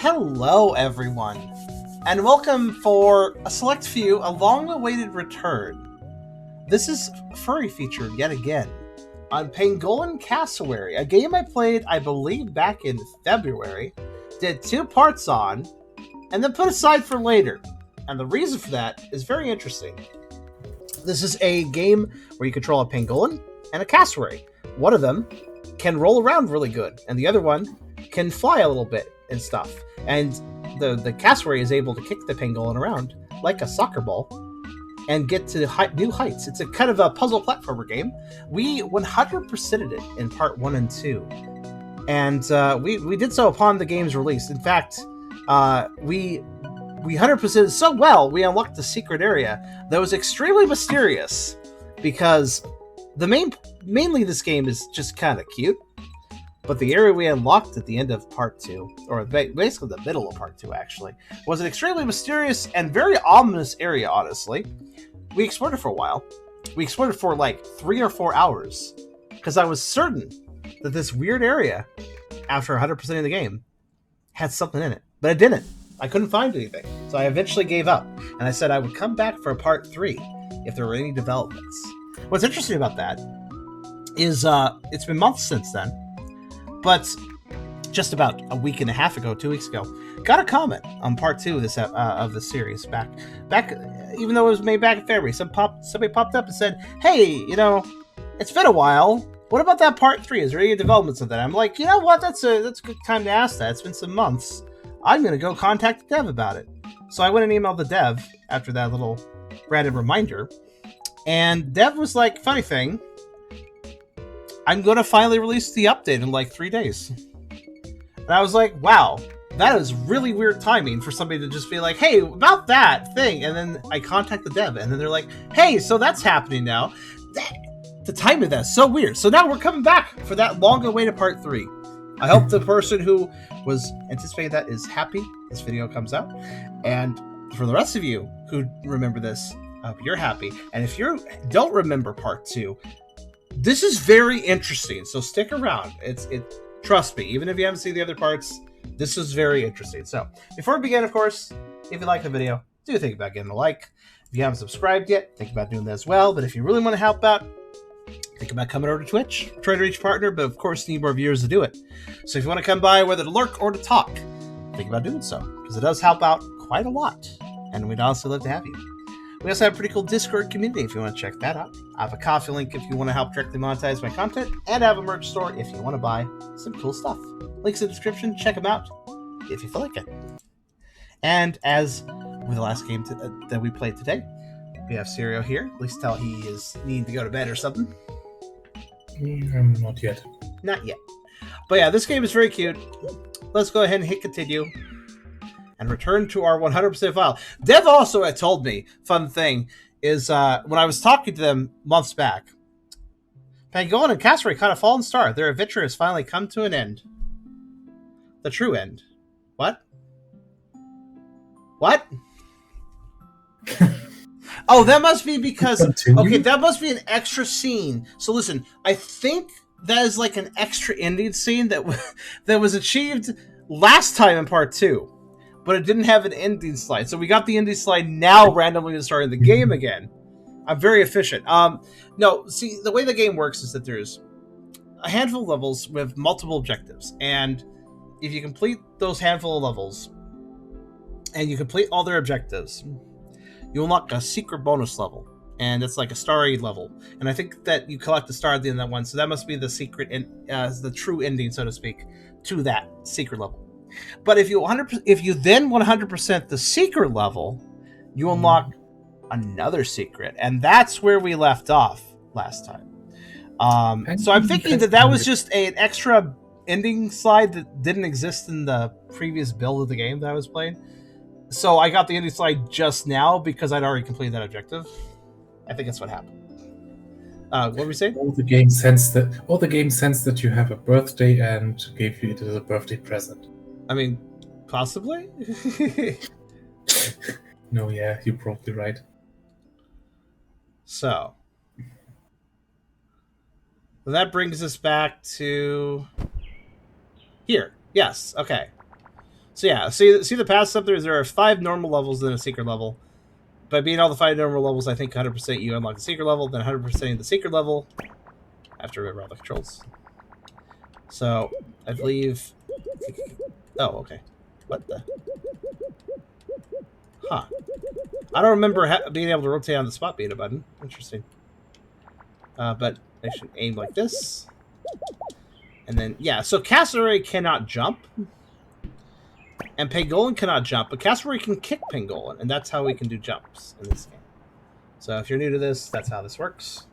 Hello, everyone, and welcome for a select few, a long-awaited return. This is Furry featured yet again on Pangolin Cassowary, a game I played, I believe, back in February, did 2 parts on, and then put aside for later. And the reason for that is very interesting. This is a game where you control a pangolin and a cassowary. One of them can roll around really good, and the other one can fly a little bit and stuff. And the cassowary is able to kick the pangolin around like a soccer ball and get to new heights. It's a kind of a puzzle platformer game. We 100%ed it in part 1 and 2. And we did so upon the game's release. In fact, we 100%ed so well, we unlocked a secret area that was extremely mysterious because mainly this game is just kind of cute. But the area we unlocked at the end of part 2, or basically the middle of part 2 actually, was an extremely mysterious and very ominous area, honestly. We explored it for a while. We explored it for like 3 or 4 hours, because I was certain that this weird area, after 100% of the game, had something in it. But it didn't. I couldn't find anything. So I eventually gave up, and I said I would come back for part 3 if there were any developments. What's interesting about that is it's been months since then. But just about a week and a half ago, 2 weeks ago, got a comment on part 2 of this of the series. Back, even though it was made back in February, somebody popped up and said, "Hey, it's been a while. What about that part 3? Is there any developments of that?" I'm like, you know what? That's a good time to ask that. It's been some months. I'm gonna go contact the dev about it. So I went and emailed the dev after that little random reminder, and dev was like, "Funny thing, I'm going to finally release the update in like 3 days." And I was like, wow, that is really weird timing for somebody to just be like, "Hey, about that thing." And then I contact the dev, and then they're like, "Hey, so that's happening now." The timing of that is so weird. So now we're coming back for that long-awaited part 3. I hope the person who was anticipating that is happy this video comes out. And for the rest of you who remember this, I hope you're happy. And if you don't remember part 2, this is very interesting, so stick around. Trust me, even if you haven't seen the other parts, this is very interesting. So, before we begin, of course, if you like the video, do think about getting a like. If you haven't subscribed yet, think about doing that as well. But if you really want to help out, think about coming over to Twitch. We're trying to reach a partner, but of course need more viewers to do it. So if you want to come by, whether to lurk or to talk, think about doing so, because it does help out quite a lot, and we'd honestly love to have you. We also have a pretty cool Discord community if you want to check that out. I have a Ko-fi link if you want to help directly monetize my content, and I have a merch store if you want to buy some cool stuff. Links in the description, check them out if you feel like it. And as with the last game that we played today, we have Sirio here. At least tell he is needing to go to bed or something. Not yet. Not yet. But yeah, this game is very cute. Let's go ahead and hit continue and return to our 100% file. Dev also had told me, fun thing, is when I was talking to them months back, Pangolin and Cassowary caught a fallen star. Their adventure has finally come to an end. The true end. What? What? Oh, that must be because... Continue? Okay, that must be an extra scene. So listen, I think that is like an extra ending scene that was achieved last time in part 2. But it didn't have an ending slide. So we got the ending slide now randomly to start the game again. I'm very efficient. No, see, the way the game works is that there's a handful of levels with multiple objectives. And if you complete those handful of levels, and you complete all their objectives, you unlock a secret bonus level. And it's like a starry level. And I think that you collect the star at the end of that one. So that must be the secret, the true ending, so to speak, to that secret level. But if you then 100% the secret level, you unlock another secret, and that's where we left off last time. So I'm thinking that was just an extra ending slide that didn't exist in the previous build of the game that I was playing. So I got the ending slide just now because I'd already completed that objective. I think that's what happened. What were we saying? All the game sensed that you have a birthday and gave you it as a birthday present. I mean, possibly? No, yeah, you're probably right. So that brings us back to here. Yes, okay. So yeah, see the paths up there? There are 5 normal levels and a secret level. By being all the 5 normal levels, I think 100% you unlock the secret level, then 100% the secret level. I have to remember all the controls. So, I believe... Oh, okay. What the... Huh. I don't remember being able to rotate on the spot being a button. Interesting. But I should aim like this. And then, yeah, so Cassowary cannot jump. And Pangolin cannot jump, but Cassowary can kick Pangolin, and that's how we can do jumps in this game. So if you're new to this, that's how this works.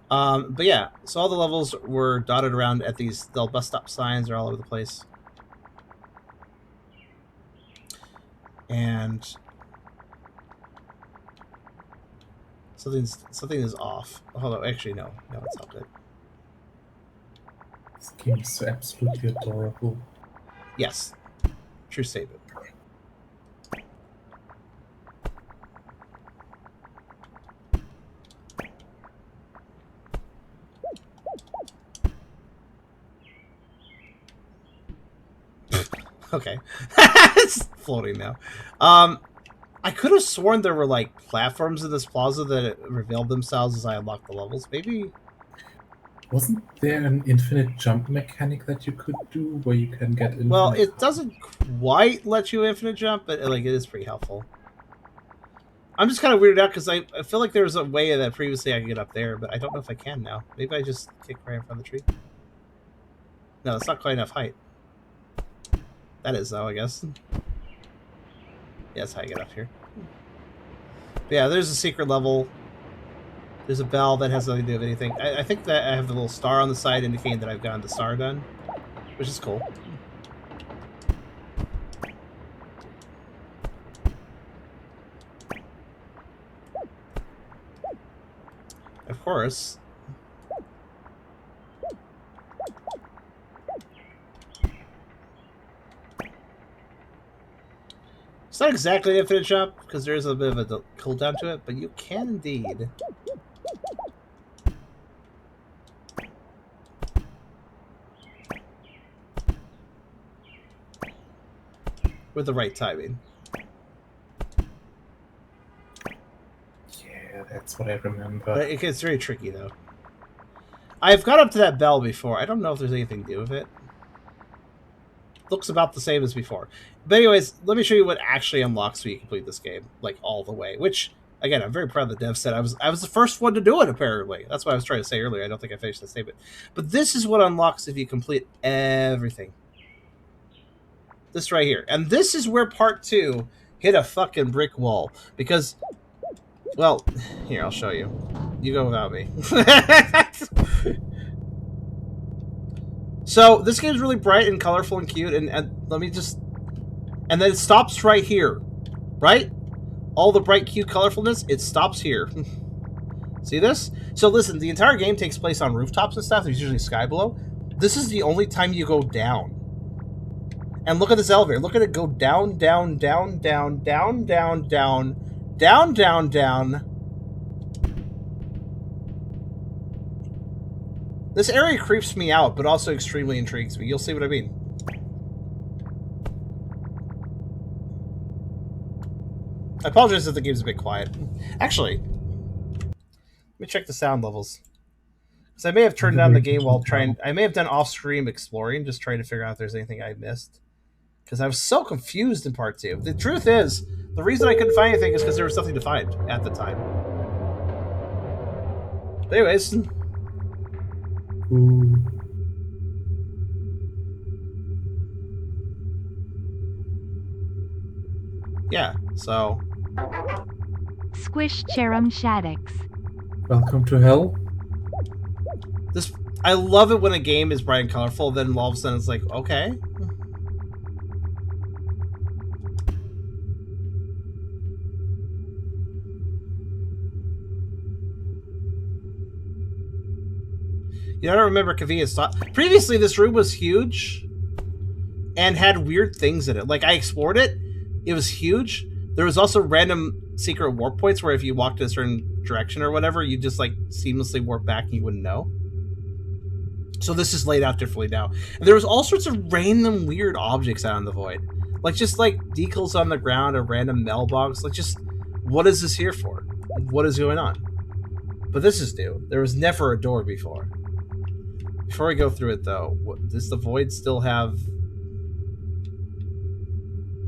But yeah, so all the levels were dotted around at these bus stop signs. They're all over the place. And something is off. Hold on, actually no, it's not good. This game is so absolutely adorable. Yes, true statement. Okay. It's floating now. I could have sworn there were like platforms in this plaza that revealed themselves as I unlocked the levels. Maybe. Wasn't there an infinite jump mechanic that you could do where you can get infinite... Well, it doesn't quite let you infinite jump, but like it is pretty helpful. I'm just kind of weirded out because I feel like there was a way that previously I could get up there, but I don't know if I can now. Maybe I just kick right in front of the tree. No, that's not quite enough height. That is, though, I guess. Yeah, that's how I get up here. But yeah, there's a secret level. There's a bell that has nothing to do with anything. I think that I have the little star on the side indicating that I've gotten the star done, which is cool. Of course. It's not exactly an infinite jump, because there is a bit of a cooldown to it, but you can indeed. With the right timing. Yeah, that's what I remember. But it gets very tricky, though. I've got up to that bell before. I don't know if there's anything to do with it. Looks about the same as before. But anyways, let me show you what actually unlocks when you complete this game, like all the way. Which, again, I'm very proud the dev said I was the first one to do it, apparently. That's what I was trying to say earlier. I don't think I finished the statement. But this is what unlocks if you complete everything. This right here. And this is where part 2 hit a fucking brick wall. Because, well, here, I'll show you. You go without me. So, this game's really bright and colorful and cute, and let me just... And then it stops right here, right? All the bright, cute colorfulness, it stops here. See this? So listen, the entire game takes place on rooftops and stuff. There's usually sky below. This is the only time you go down. And look at this elevator. Look at it go down, down, down, down, down, down, down, down, down, down. This area creeps me out, but also extremely intrigues me. You'll see what I mean. I apologize if the game's a bit quiet. Actually, let me check the sound levels. Because I may have turned down the game while trying... I may have done off-stream exploring, just trying to figure out if there's anything I missed. Because I was so confused in part 2. The truth is, the reason I couldn't find anything is because there was nothing to find at the time. But anyways... Ooh. Yeah, so... Squish Cherum Shaddix. Welcome to hell. This... I love it when a game is bright and colorful, then all of a sudden it's like, okay. You know, I don't remember Kavia's thought. Previously, this room was huge and had weird things in it. Like, I explored it. It was huge. There was also random secret warp points where if you walked in a certain direction or whatever, you just, like, seamlessly warp back and you wouldn't know. So this is laid out differently now. And there was all sorts of random weird objects out in the void. Like, just like decals on the ground, a random mailbox. Like, just, what is this here for? What is going on? But this is new. There was never a door before. Before we go through it, though, does the void still have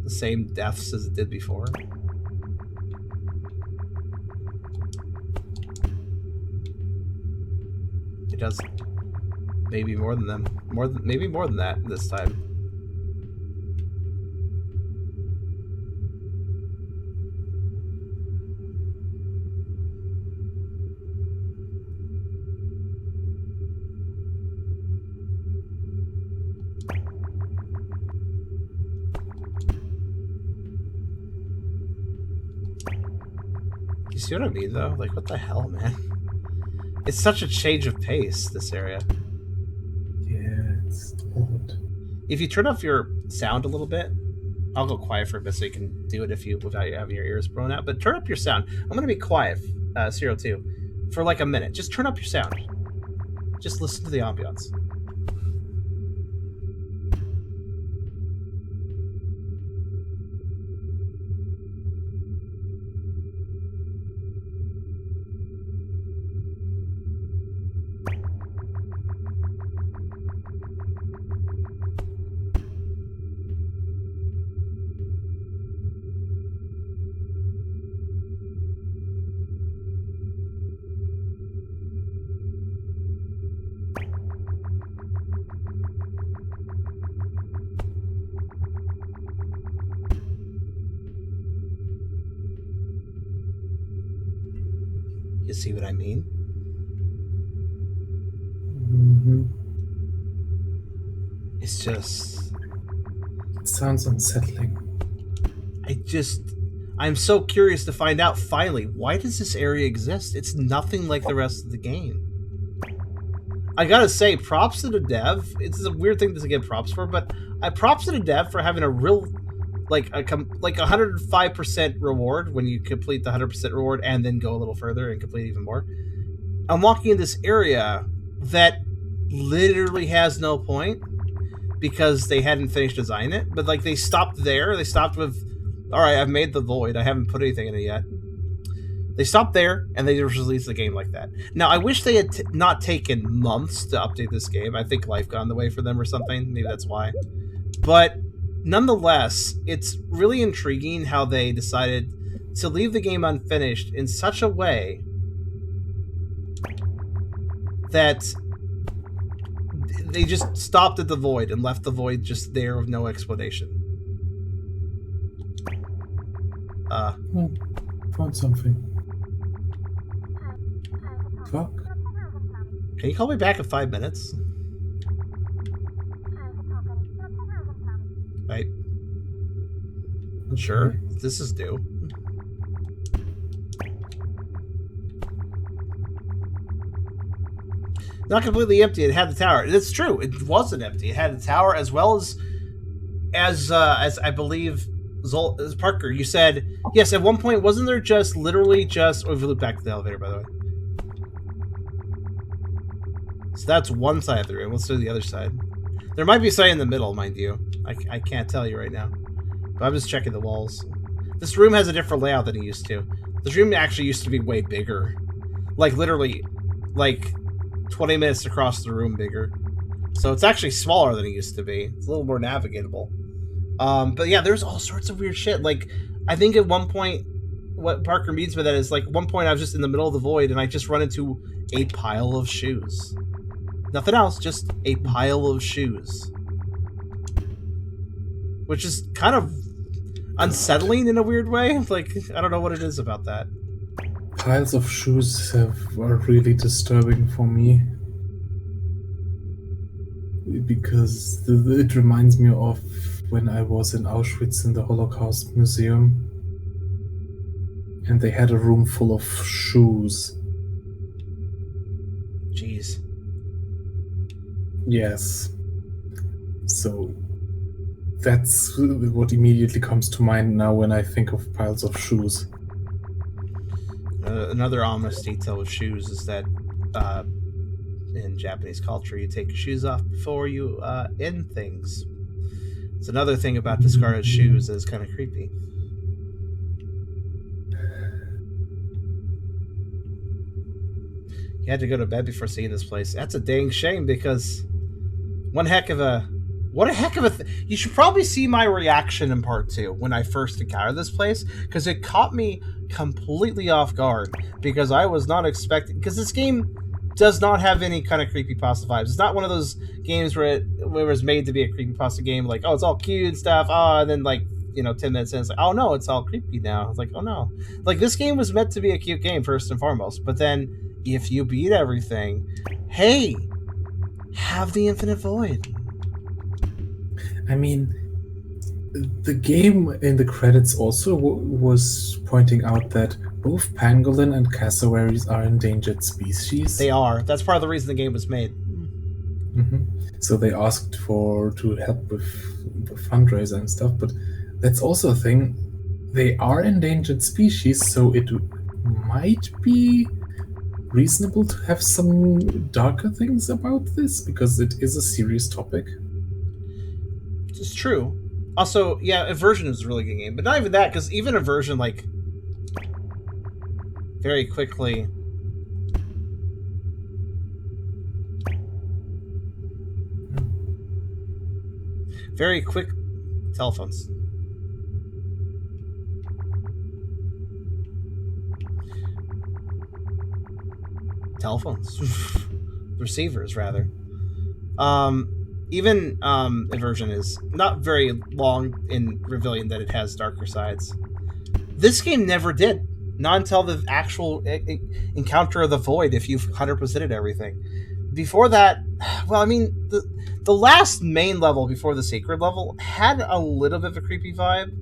the same deaths as it did before? It does. Maybe more than them. Maybe more than that this time. You see what I mean, though? Like, what the hell, man? It's such a change of pace, this area. Yeah, it's odd. If you turn off your sound a little bit, I'll go quiet for a bit so you can do it without you having your ears blown out. But turn up your sound. I'm going to be quiet, Zero 2, for like a minute. Just turn up your sound. Just listen to the ambiance. You see what I mean? Mm-hmm. It's just... It sounds unsettling. I'm so curious to find out, finally, why does this area exist? It's nothing like the rest of the game. I gotta say, props to the dev. It's a weird thing to get props for, but I props to the dev for having a real... like 105% reward when you complete the 100% reward and then go a little further and complete even more. I'm walking in this area that literally has no point because they hadn't finished designing it, but like they stopped there. They stopped with, all right, I've made the void. I haven't put anything in it yet. They stopped there and they just released the game like that. Now, I wish they had not taken months to update this game. I think life got in the way for them or something. Maybe that's why. But nonetheless, it's really intriguing how they decided to leave the game unfinished in such a way that they just stopped at the void and left the void just there with no explanation. Found something. Fuck. Can you call me back in 5 minutes? Right. Sure. This is due. Not completely empty. It had the tower. It's true. It wasn't empty. It had the tower as well as I believe as Parker. You said yes. At one point, wasn't there just literally just? Oh, we've looked back to the elevator, by the way. So that's one side of the room. Let's do the other side. There might be a side in the middle, mind you. I can't tell you right now. But I'm just checking the walls. This room has a different layout than it used to. This room actually used to be way bigger. Like, literally, like 20 minutes across the room bigger. So it's actually smaller than it used to be. It's a little more navigatable. But yeah, there's all sorts of weird shit. Like, I think at one point, what Parker means by that is, like, at one point I was just in the middle of the void and I just run into a pile of shoes. Nothing else, just a pile of shoes. Which is kind of unsettling in a weird way. Like, I don't know what it is about that. Piles of shoes are really disturbing for me. Because it reminds me of when I was in Auschwitz in the Holocaust Museum. And they had a room full of shoes. Jeez. Yes. So that's what immediately comes to mind now when I think of piles of shoes. Another ominous detail with shoes is that in Japanese culture, you take your shoes off before you end things. It's another thing about discarded shoes that is kind of creepy. You had to go to bed before seeing this place. That's a dang shame, because what a heck of a you should probably see my reaction in part 2 when I first encountered this place, because it caught me completely off guard, because I was not expecting, because this game does not have any kind of creepypasta vibes. It's not one of those games where it was made to be a creepypasta game, like, oh, it's all cute and stuff, and then, like, 10 minutes in, it's like, oh no, it's all creepy now. It's like, oh no. Like, this game was meant to be a cute game, first and foremost, but then, if you beat everything, hey, have the infinite void. I mean, the game in the credits also was pointing out that both pangolin and cassowaries are endangered species. They are. That's part of the reason the game was made. Mm-hmm. So they asked to help with the fundraiser and stuff, but that's also a thing. They are endangered species, so it might be reasonable to have some darker things about this, because it is a serious topic. It's true. Also, yeah, Aversion is a really good game, but not even that, because even Aversion, like, very quickly telephones. Receivers, rather. Even Aversion is not very long in revealing that it has darker sides. This game never did. Not until the actual encounter of the void, if you've 100%ed everything. Before that, well, I mean, the last main level before the sacred level had a little bit of a creepy vibe,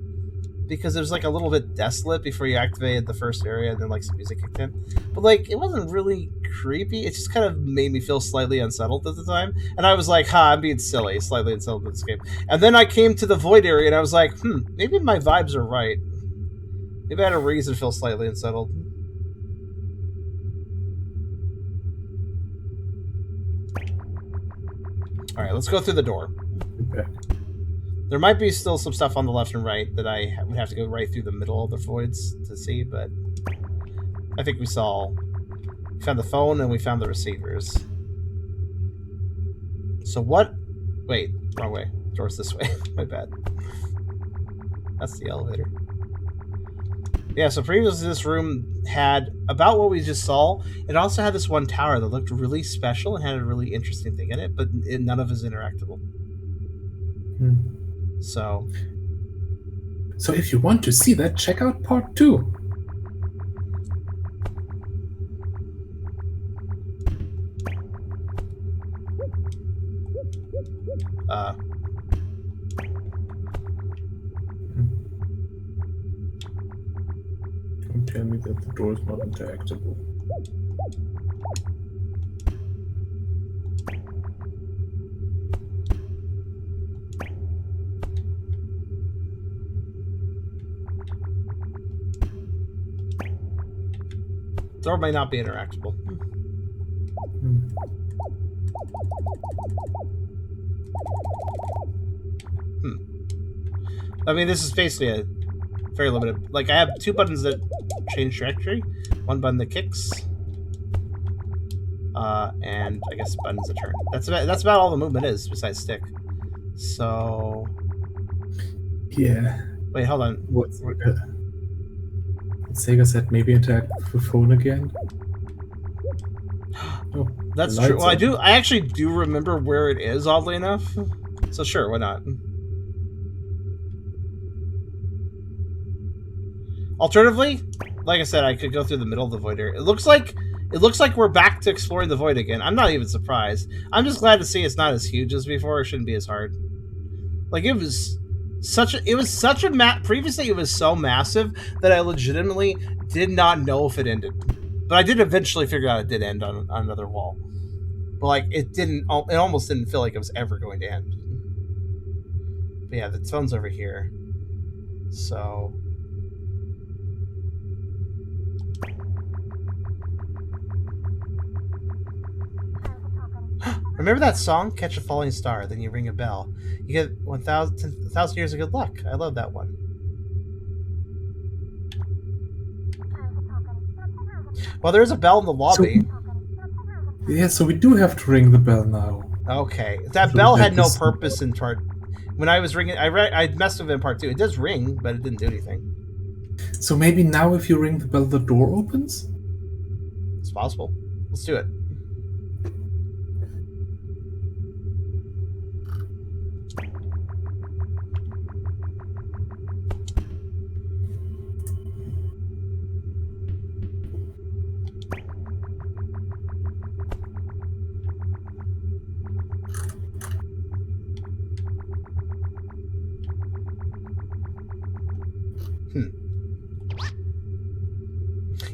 because it was like a little bit desolate before you activated the first area, and then like some music kicked in. But like, it wasn't really creepy. It just kind of made me feel slightly unsettled at the time, and I was like, I'm being silly, slightly unsettled with this game. And then I came to the void area, and I was like, maybe my vibes are right. Maybe I had a reason to feel slightly unsettled. All right, let's go through the door. Okay. There might be still some stuff on the left and right that I would have to go right through the middle of the voids to see, but I think we found the phone and we found the receivers. So what? Wait, wrong way. Door's this way. My bad. That's the elevator. Yeah, so previously this room had about what we just saw. It also had this one tower that looked really special and had a really interesting thing in it, but none of it is interactable. So if you want to see that, check out part 2. Don't tell me that the door is not interactable. door may not be interactable. I mean, this is basically a very limited... Like, I have 2 buttons that change trajectory, 1 button that kicks, and I guess buttons that turn. That's about all the movement is, besides stick. So... Yeah. Wait, hold on. What Sega said, maybe interact with the phone again? Oh, that's true. Well, I actually do remember where it is, oddly enough. So sure, why not? Alternatively, like I said, I could go through the middle of the void area. It looks like we're back to exploring the void again. I'm not even surprised. I'm just glad to see it's not as huge as before. It shouldn't be as hard. Like, it was such a previously it was so massive that I legitimately did not know if it ended. But I did eventually figure out it did end on another wall. But like, it almost didn't feel like it was ever going to end. But yeah, the phone's over here. So Remember that song, Catch a Falling Star, then you ring a bell. You get 1,000 years of good luck. I love that one. Well, there's a bell in the lobby. So we do have to ring the bell now. Okay. That bell had no purpose in part... When I was ringing... I messed with it in part 2. It does ring, but it didn't do anything. So maybe now if you ring the bell, the door opens? It's possible. Let's do it.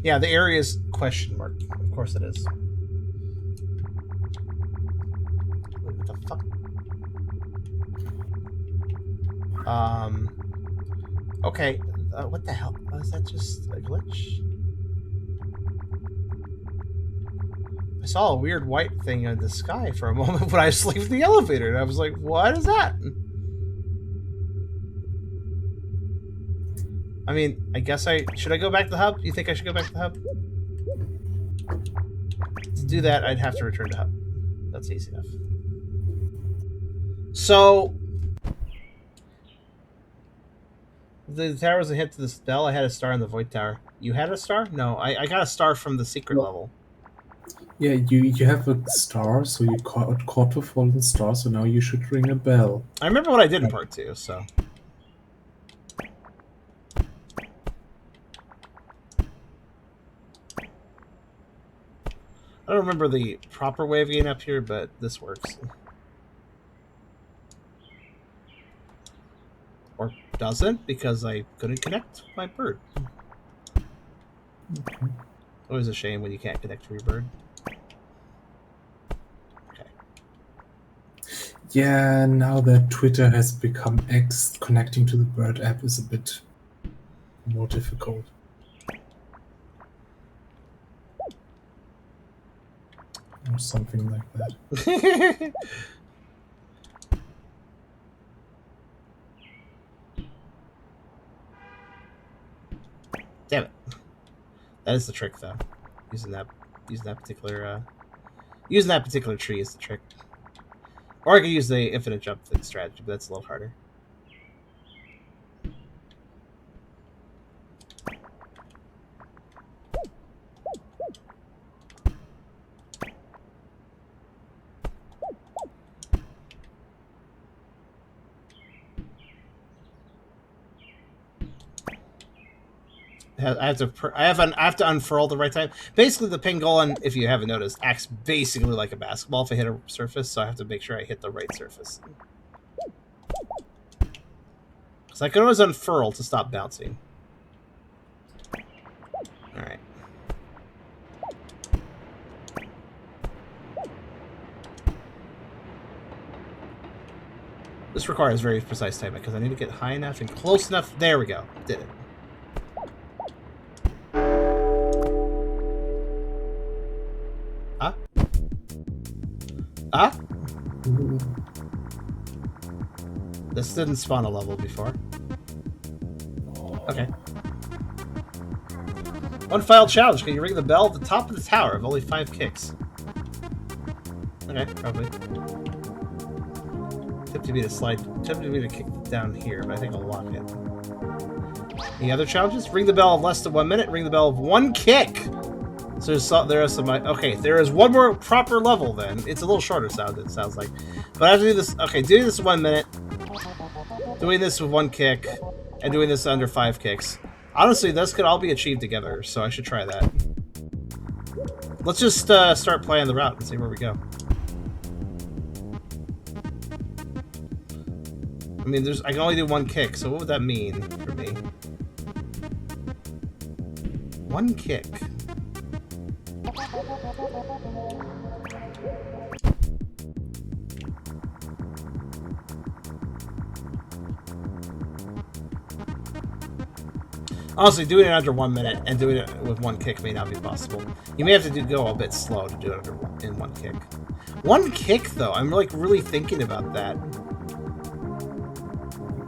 Yeah, the area is question mark. Of course it is. Wait, what the fuck? Okay. What the hell? Was that just a glitch? I saw a weird white thing in the sky for a moment when I was leaving the elevator, and I was like, what is that? I mean, I guess should I go back to the hub? You think I should go back to the hub? To do that, I'd have to return to hub. That's easy enough. So, the tower was a hit to the bell. I had a star in the void tower. You had a star? No, I got a star from the secret level. Yeah, you have a star, so you caught a fallen star, so now you should ring a bell. I remember what I did in part 2, so... I don't remember the proper way of getting up here, but this works. Or doesn't, because I couldn't connect my bird. Okay. Always a shame when you can't connect to your bird. Okay. Yeah, now that Twitter has become X, connecting to the bird app is a bit more difficult. Or something like that. Damn it. That is the trick, though. Using that particular tree is the trick. Or I could use the infinite jump thing strategy, but that's a little harder. I have to unfurl the right time. Basically, the pangolin, if you haven't noticed, acts basically like a basketball if I hit a surface, so I have to make sure I hit the right surface. Because I can always unfurl to stop bouncing. Alright. This requires very precise timing, because I need to get high enough and close enough. There we go. Did it. Ah? This didn't spawn a level before. Okay. One final challenge. Can you ring the bell at the top of the tower of only 5 kicks? Okay, probably. Tempted me to kick kick down here, but I think I'll lock it. Any other challenges? Ring the bell of less than 1 minute. Ring the bell of 1 kick. So there are some. Okay, there is one more proper level. Then it's a little shorter sound. It sounds like, but I have to do this. Okay, doing this in 1 minute, doing this with 1 kick, and doing this under 5 kicks. Honestly, this could all be achieved together, so I should try that. Let's just start playing the route and see where we go. I mean, I can only do 1 kick, so what would that mean for me? 1 kick. Honestly, doing it under 1 minute and doing it with 1 kick may not be possible. You may have to go a bit slow to do it in 1 kick. One kick, though. I'm like really thinking about that.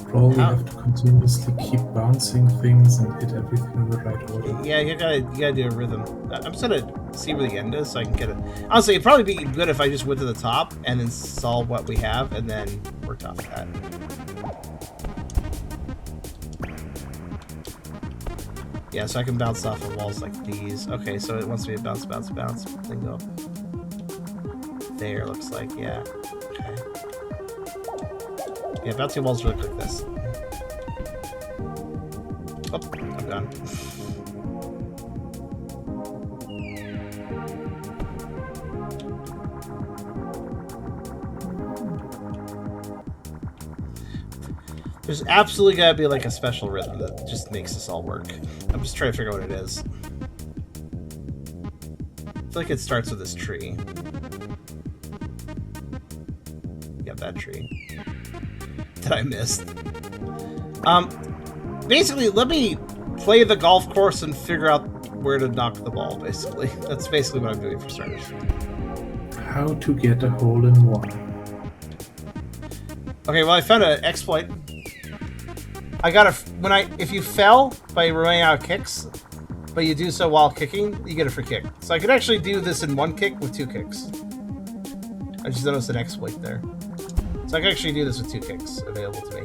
Probably have to continuously keep bouncing things and hit everything in the right order. Yeah, you gotta do a rhythm. I'm just gonna see where the end is so I can get it. Honestly, it'd probably be good if I just went to the top and then saw what we have and then worked off that. Yeah, so I can bounce off of walls like these. Okay, so it wants me to bounce, bounce, bounce, then go up. There, looks like, yeah. Okay. Yeah, bouncing walls really quick this. Oh, I'm done. There's absolutely gotta be like a special rhythm that just makes this all work. I'm just trying to figure out what it is. I feel like it starts with this tree. Yeah, that tree. That I missed. Basically, let me play the golf course and figure out where to knock the ball, basically. That's basically what I'm doing for starters. How to get a hole in one. Okay, well, I found an exploit. I got if you fell by running out of kicks, but you do so while kicking, you get a free kick. So I could actually do this in one kick with 2 kicks. I just noticed an exploit there. So I can actually do this with 2 kicks available to me.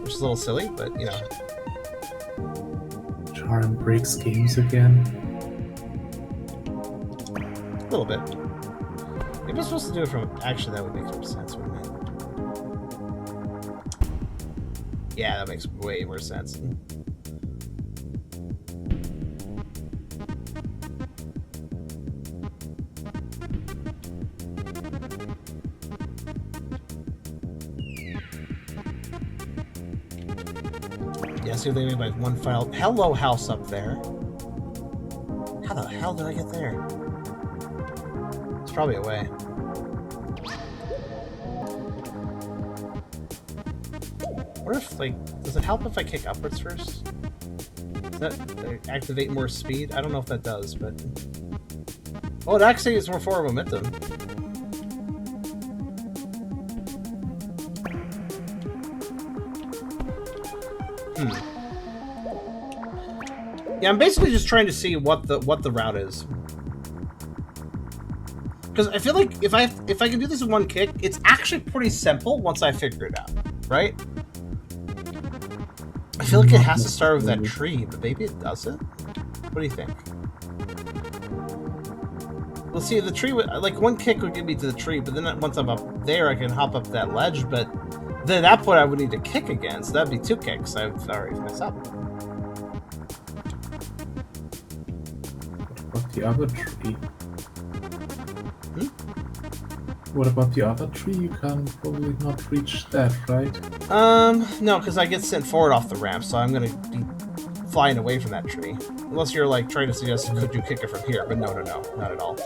Which is a little silly, but you know. Charm breaks games again. A little bit. Maybe I'm supposed to do it from... Actually, that would make more sense, wouldn't it? Yeah, that makes way more sense. Yeah, see what they mean by one file. Hello, house up there. How the hell did I get there? It's probably a way. What if, like, does it help if I kick upwards first? Does that activate more speed? I don't know if that does, but... Oh, it actually is more forward momentum. Yeah, I'm basically just trying to see what the route is. Because I feel like if I can do this in one kick, it's actually pretty simple once I figure it out, right? I feel like it has to start with that tree, but maybe it doesn't. What do you think? Well, see, the tree would, like, one kick would get me to the tree, but then once I'm up there, I can hop up that ledge. But then at that point, I would need to kick again, so that'd be 2 kicks. I've already messed up. What about the other tree? What about the other tree? You can probably not reach that, right? No, because I get sent forward off the ramp, so I'm gonna be flying away from that tree. Unless you're, like, trying to suggest, could you kick it from here? But no, not at all.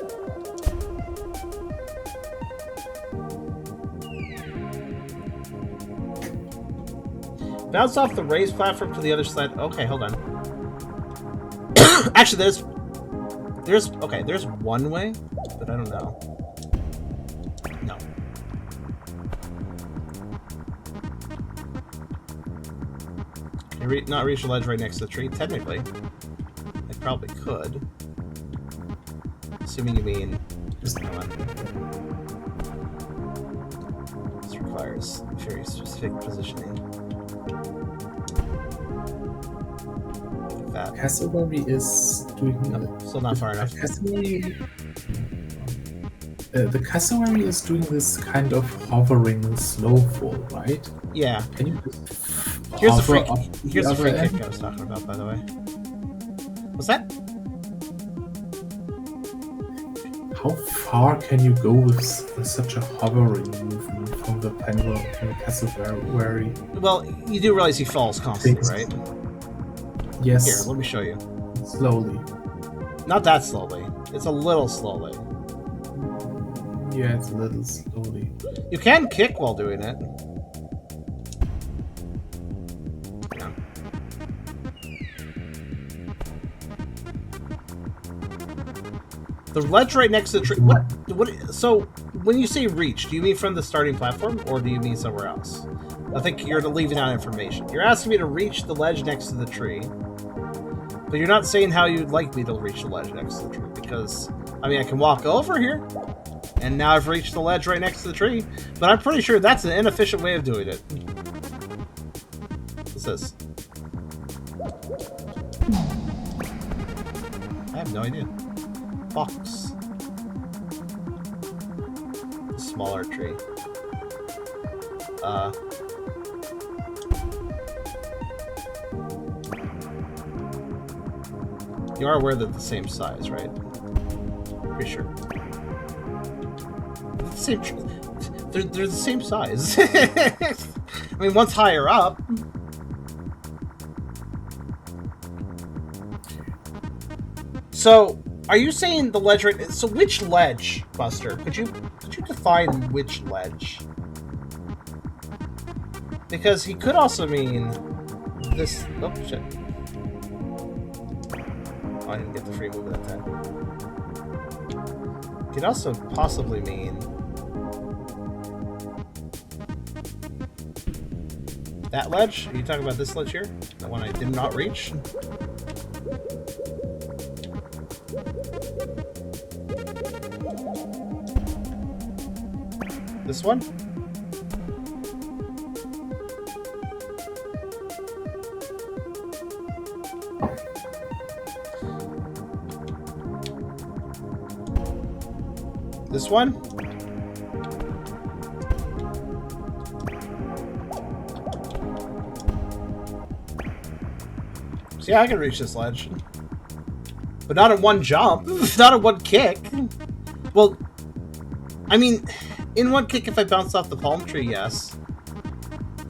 Bounce off the raised platform to the other side. Okay, hold on. Actually, there's one way, but I don't know. No. Can you not reach the ledge right next to the tree? Technically, I probably could. Assuming you mean just come on. This requires very specific positioning. Like that. Cassowary is doing... No, still not far enough. The cassowary is doing this kind of hovering snowfall, right? Yeah. Can you just Here's the hover free up here's the the free other kick end? I was talking about, by the way. What's that? How far can you go with such a hovering movement from the cassowary? Well, you do realize he falls constantly, right? Yes. Here, let me show you. Slowly. Not that slowly. It's a little slowly. Yeah, it's a little slowly. You can kick while doing it. Yeah. The ledge right next to the tree. What? So, when you say reach, do you mean from the starting platform, or do you mean somewhere else? I think you're leaving out information. You're asking me to reach the ledge next to the tree, but you're not saying how you'd like me to reach the ledge next to the tree, because, I mean, I can walk over here, and now I've reached the ledge right next to the tree, but I'm pretty sure that's an inefficient way of doing it. What's this? I have no idea. Fox. Smaller tree. You are aware they're the same size, right? Pretty sure. They're the same size. I mean, one's higher up. So, are you saying the ledge right? So, which ledge, Buster? Could you define which ledge? Because he could also mean this. Oh shit! Oh, I didn't get the free move that time. Could also possibly mean that ledge. Are you talking about this ledge here? The one I did not reach. This one? This one? See, I can reach this ledge. But not in one jump. Not in one kick. Well, I mean, in one kick if I bounce off the palm tree, yes.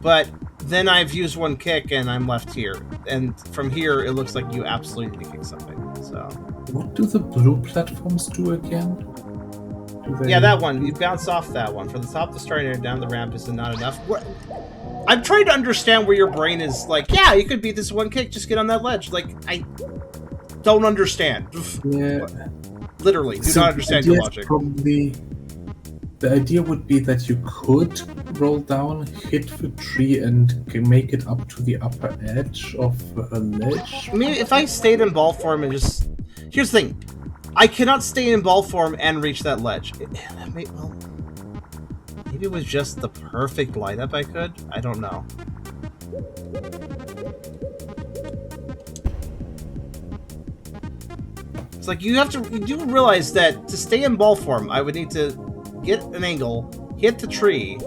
But then I've used one kick and I'm left here. And from here, it looks like you absolutely kick something. So. What do the blue platforms do again? Yeah, that one. You bounce off that one. From the top of the starting area down the ramp isn't not enough. I'm trying to understand where your brain is like, yeah, you could beat this one kick, just get on that ledge. Like, I don't understand. Yeah. Literally, do not understand your logic. Probably, the idea would be that you could roll down, hit the tree, and make it up to the upper edge of a ledge. I mean, if I stayed in ball form and just... Here's the thing. I cannot stay in ball form and reach that ledge. Maybe it was just the perfect lineup I could? I don't know. It's like you do realize that to stay in ball form, I would need to get an angle, hit the tree,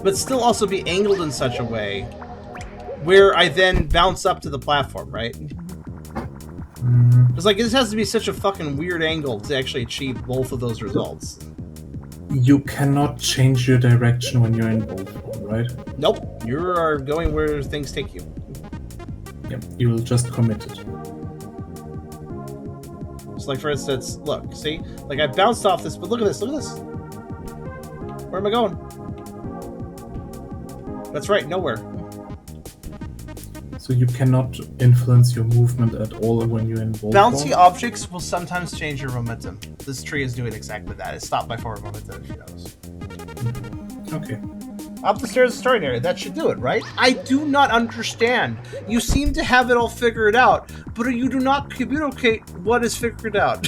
but still also be angled in such a way where I then bounce up to the platform, right? It's like, this has to be such a fucking weird angle to actually achieve both of those results. You cannot change your direction when you're in ball form, right? Nope. You are going where things take you. Yep, you will just commit it. It's like, for instance, look, see? Like, I bounced off this, but look at this, look at this. Where am I going? That's right, nowhere. So you cannot influence your movement at all when you're in ball Bouncy form? objects will sometimes change your momentum. This tree is doing exactly that. It's stopped by forward momentum, if you notice. Okay. Up the stairs, starting area. That should do it, right? I do not understand. You seem to have it all figured out, but you do not communicate what is figured out.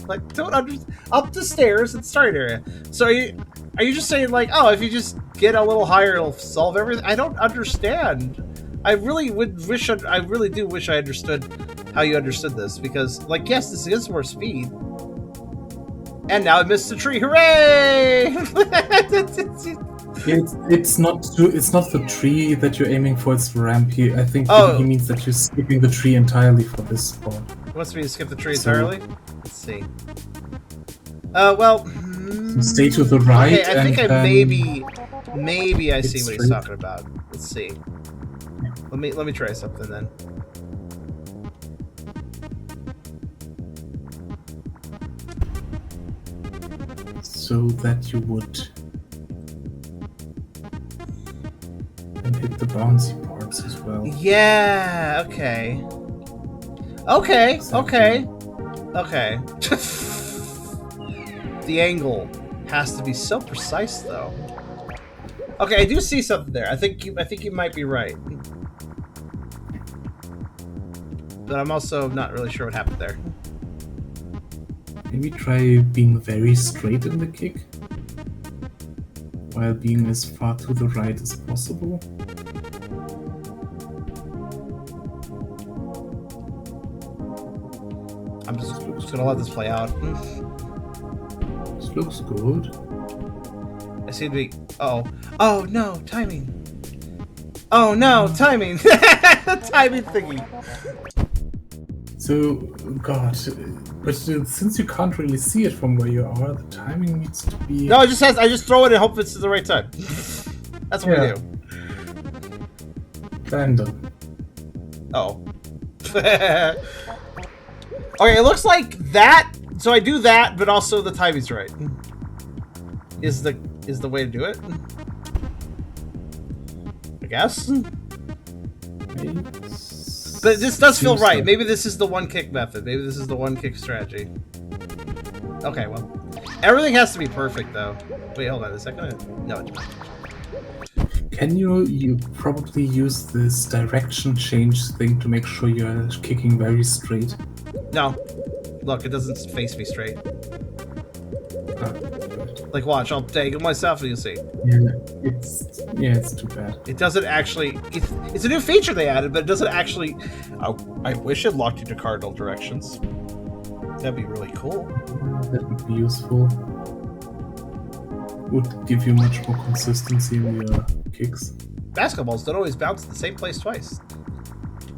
Like, don't understand. Up the stairs and starting area. So are you just saying, like, oh, if you just get a little higher, it'll solve everything? I don't understand. I really do wish I understood how you understood this, because, like, yes, this is more speed. And now I missed the tree. Hooray! It's not the tree that you're aiming for, it's the ramp here. I think he means that you're skipping the tree entirely for this spot. He wants me to skip the tree entirely? Let's see. Well... stay to the right. Okay, I think maybe I see what he's talking about. Let's see. Let me try something then. So that you would and hit the bouncy parts as well. Yeah, okay. Okay. the angle has to be so precise, though. Okay, I do see something there. I think you might be right. But I'm also not really sure what happened there. Maybe try being very straight in the kick, while being as far to the right as possible. I'm just gonna let this play out. This looks good. I seem to be... Uh-oh. Oh, no, timing. Oh, no, timing. Timing thingy. So, God, but since you can't really see it from where you are, the timing needs to be... No, I just throw it and hope it's at the right time. That's what I do. Random. Oh. Okay, it looks like that. So I do that, but also the timing's right. Is the way to do it? I guess. But this does feel right. So. Maybe this is the one kick method. Maybe this is the one kick strategy. Okay, well, everything has to be perfect though. Wait, hold on. Is that gonna? No. Can you probably use this direction change thing to make sure you're kicking very straight? No. Look, it doesn't face me straight. Oh, like, watch. I'll take it myself, and you'll see. Yeah, it's too bad. It doesn't actually. It's a new feature they added, but it doesn't actually. I wish it locked you to cardinal directions. That'd be really cool. That would be useful. Would give you much more consistency in your kicks. Basketballs don't always bounce in the same place twice.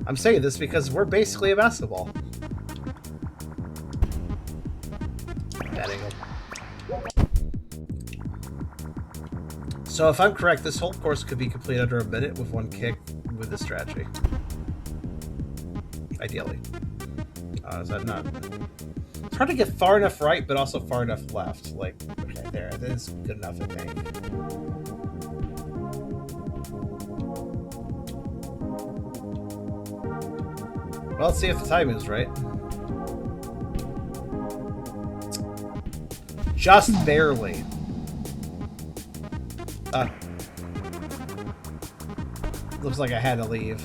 I'm saying this because we're basically a basketball. Bad angle. So if I'm correct, this whole course could be complete under a minute with one kick with this strategy. Ideally. Is that not? It's hard to get far enough right, but also far enough left. Like, okay, there. That is good enough, I think. Well, let's see if the timing is right. Just barely. Looks like I had to leave.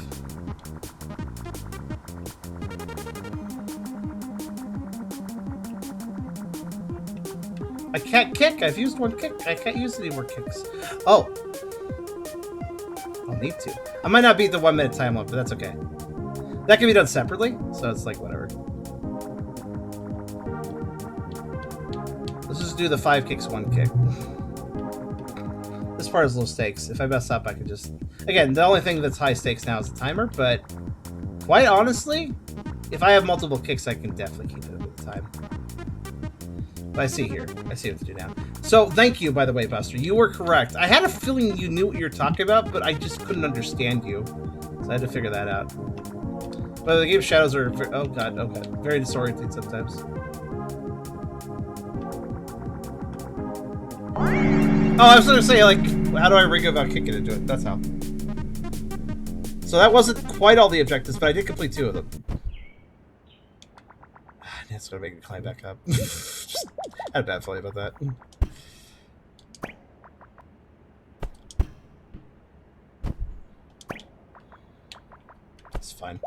I can't kick. I've used one kick. I can't use any more kicks. Oh. I'll need to. I might not beat the 1 minute time limit, but that's okay. That can be done separately, so it's like whatever. Let's just do the 5 kicks, 1 kick. This part is low stakes. If I mess up, I can just... Again, the only thing that's high stakes now is the timer, but quite honestly, if I have multiple kicks, I can definitely keep it at the time. But I see here. I see what to do now. So, thank you, by the way, Buster. You were correct. I had a feeling you knew what you were talking about, but I just couldn't understand you. So I had to figure that out. But the game shadows are... Oh, God. Very disorienting sometimes. Oh, I was going to say, like, how do I rig about kicking into it? That's how. So that wasn't quite all the objectives, but I did complete 2 of them. That's going to make me climb back up. Just had a bad feeling about that. It's fine.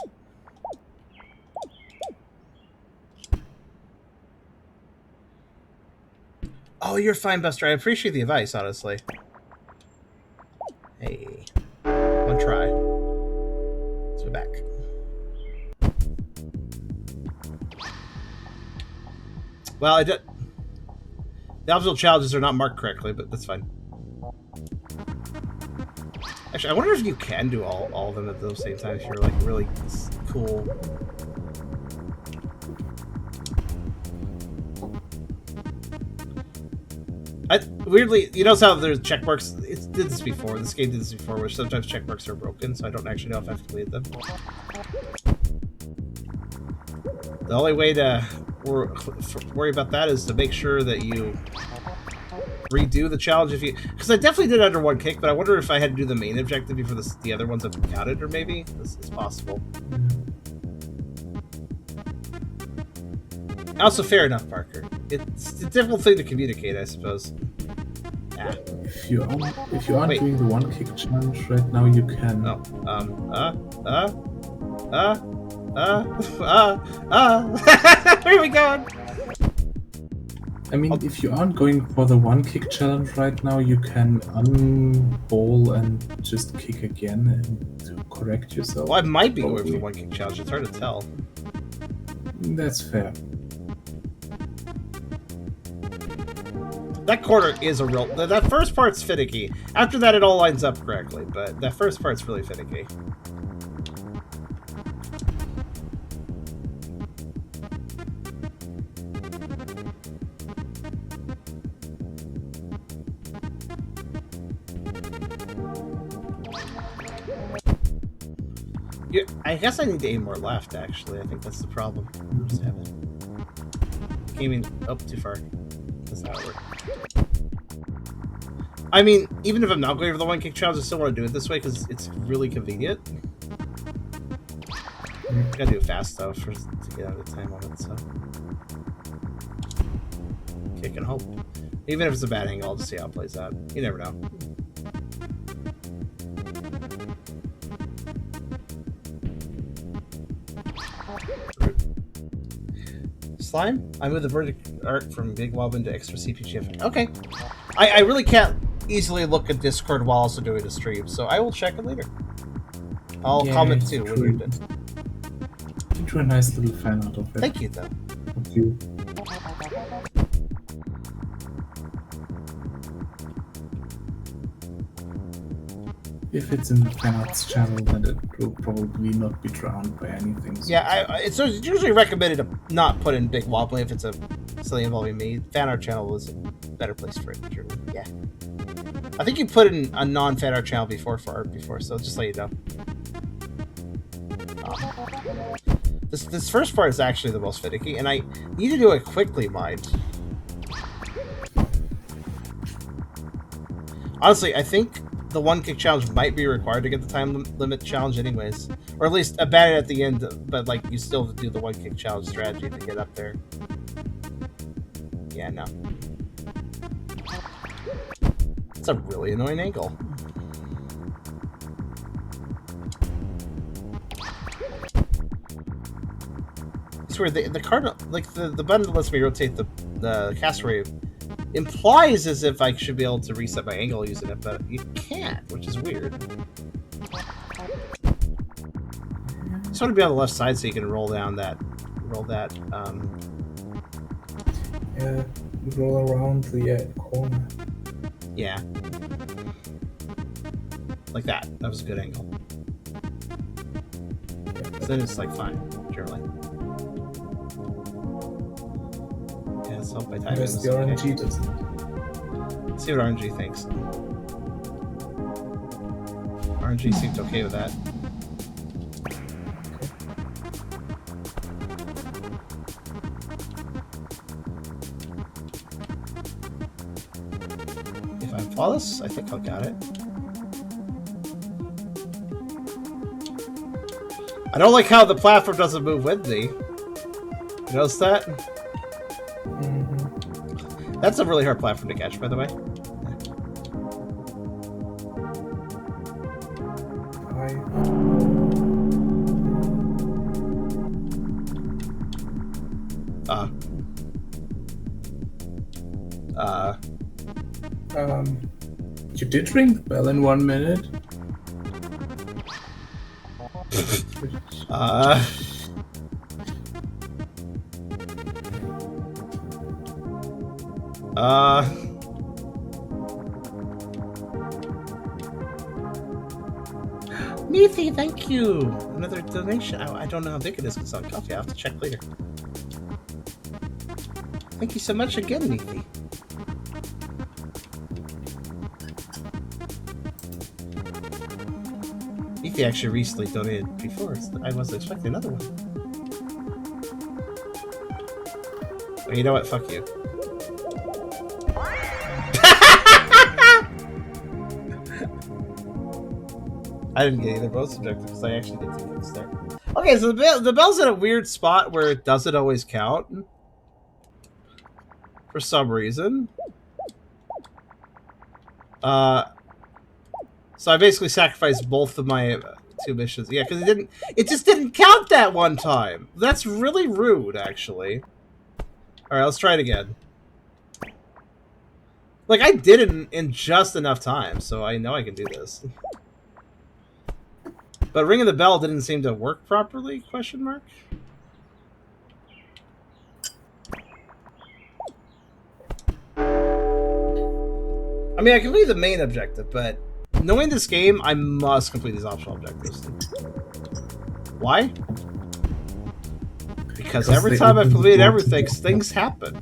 Oh, you're fine, Buster. I appreciate the advice, honestly. Hey. One try. Let's go back. Well, I did. The obstacle challenges are not marked correctly, but that's fine. Actually, I wonder if you can do all of them at the same time if you're like really cool. Weirdly, you notice how there's check marks? It did this before. This game did this before, where sometimes check marks are broken, so I don't actually know if I've completed them. The only way to worry about that is to make sure that you redo the challenge if you... Because I definitely did under 1 kick, but I wonder if I had to do the main objective before the other ones have been counted, or maybe this is possible. Also, fair enough, Parker. It's a difficult thing to communicate, I suppose. Yeah. If you aren't doing the one kick challenge right now, you can. Oh. Where are we going? I mean, if you aren't going for the one kick challenge right now, you can unball and just kick again and to correct yourself. Well, I might be going for the one kick challenge. It's hard to tell. That's fair. That corner is a real... That first part's finicky. After that, it all lines up correctly, but that first part's really finicky. Yeah, I guess I need to aim more left, actually. I think that's the problem. Aiming up too far. That's not work. I mean, even if I'm not going for the one kick challenge, I still want to do it this way because it's really convenient. I gotta do it fast though to get out of the time on it, so. Kick and hope. Even if it's a bad angle, I'll just see how it plays out. You never know. Slime? I moved the verdict art from Big Wobbin to extra CPG. Okay. I really can't easily look at Discord while also doing a stream, so I will check it later. I'll comment too when you're done. You drew a nice little fan out of it. Thank you, though. Thank you. If it's in the fan arts channel, then it will probably not be drowned by anything. So. Yeah, it's usually recommended to not put in Big Wobbly if it's something involving me. Fan art channel is a better place for it, truly. Yeah. I think you put in a non-fan art channel before for art before, so just let you know. This first part is actually the most finicky, and I need to do it quickly, mind. Honestly, I think the one kick challenge might be required to get the time limit challenge anyways. Or at least a ban at the end, but like you still have to do the one kick challenge strategy to get up there. Yeah, no. It's a really annoying angle. I swear, the cardinal, like the button that lets me rotate the cassowary implies as if I should be able to reset my angle using it, but you can't, which is weird. You just want to be on the left side so you can roll that, yeah, roll around the corner. Yeah. Like that. That was a good angle. So then it's like fine, generally. Yeah, so by time Unless the RNG doesn't. Let's see what RNG thinks. RNG seemed okay with that. If I'm flawless, I think I've got it. I don't like how the platform doesn't move with me. You notice that? Mm-hmm. That's a really hard platform to catch, by the way. You did ring the bell in 1 minute. Meathy, thank you! Another donation. I don't know how big it is because on coffee. I'll have to check later. Thank you so much again, Meathy. Meathy actually recently donated before. I wasn't expecting another one. Well, you know what? Fuck you. I didn't get either both subjective because I actually did 2 clicks there. Okay, so the bell's in a weird spot where it doesn't always count. for some reason. So I basically sacrificed both of my 2 missions. Yeah, because it just didn't count that one time. That's really rude, actually. Alright, let's try it again. Like, I did it in just enough time, so I know I can do this. But ringing the bell didn't seem to work properly, question mark? I mean, I can leave the main objective, but knowing this game, I must complete these optional objectives. Why? Because every time I've completed everything, things happen.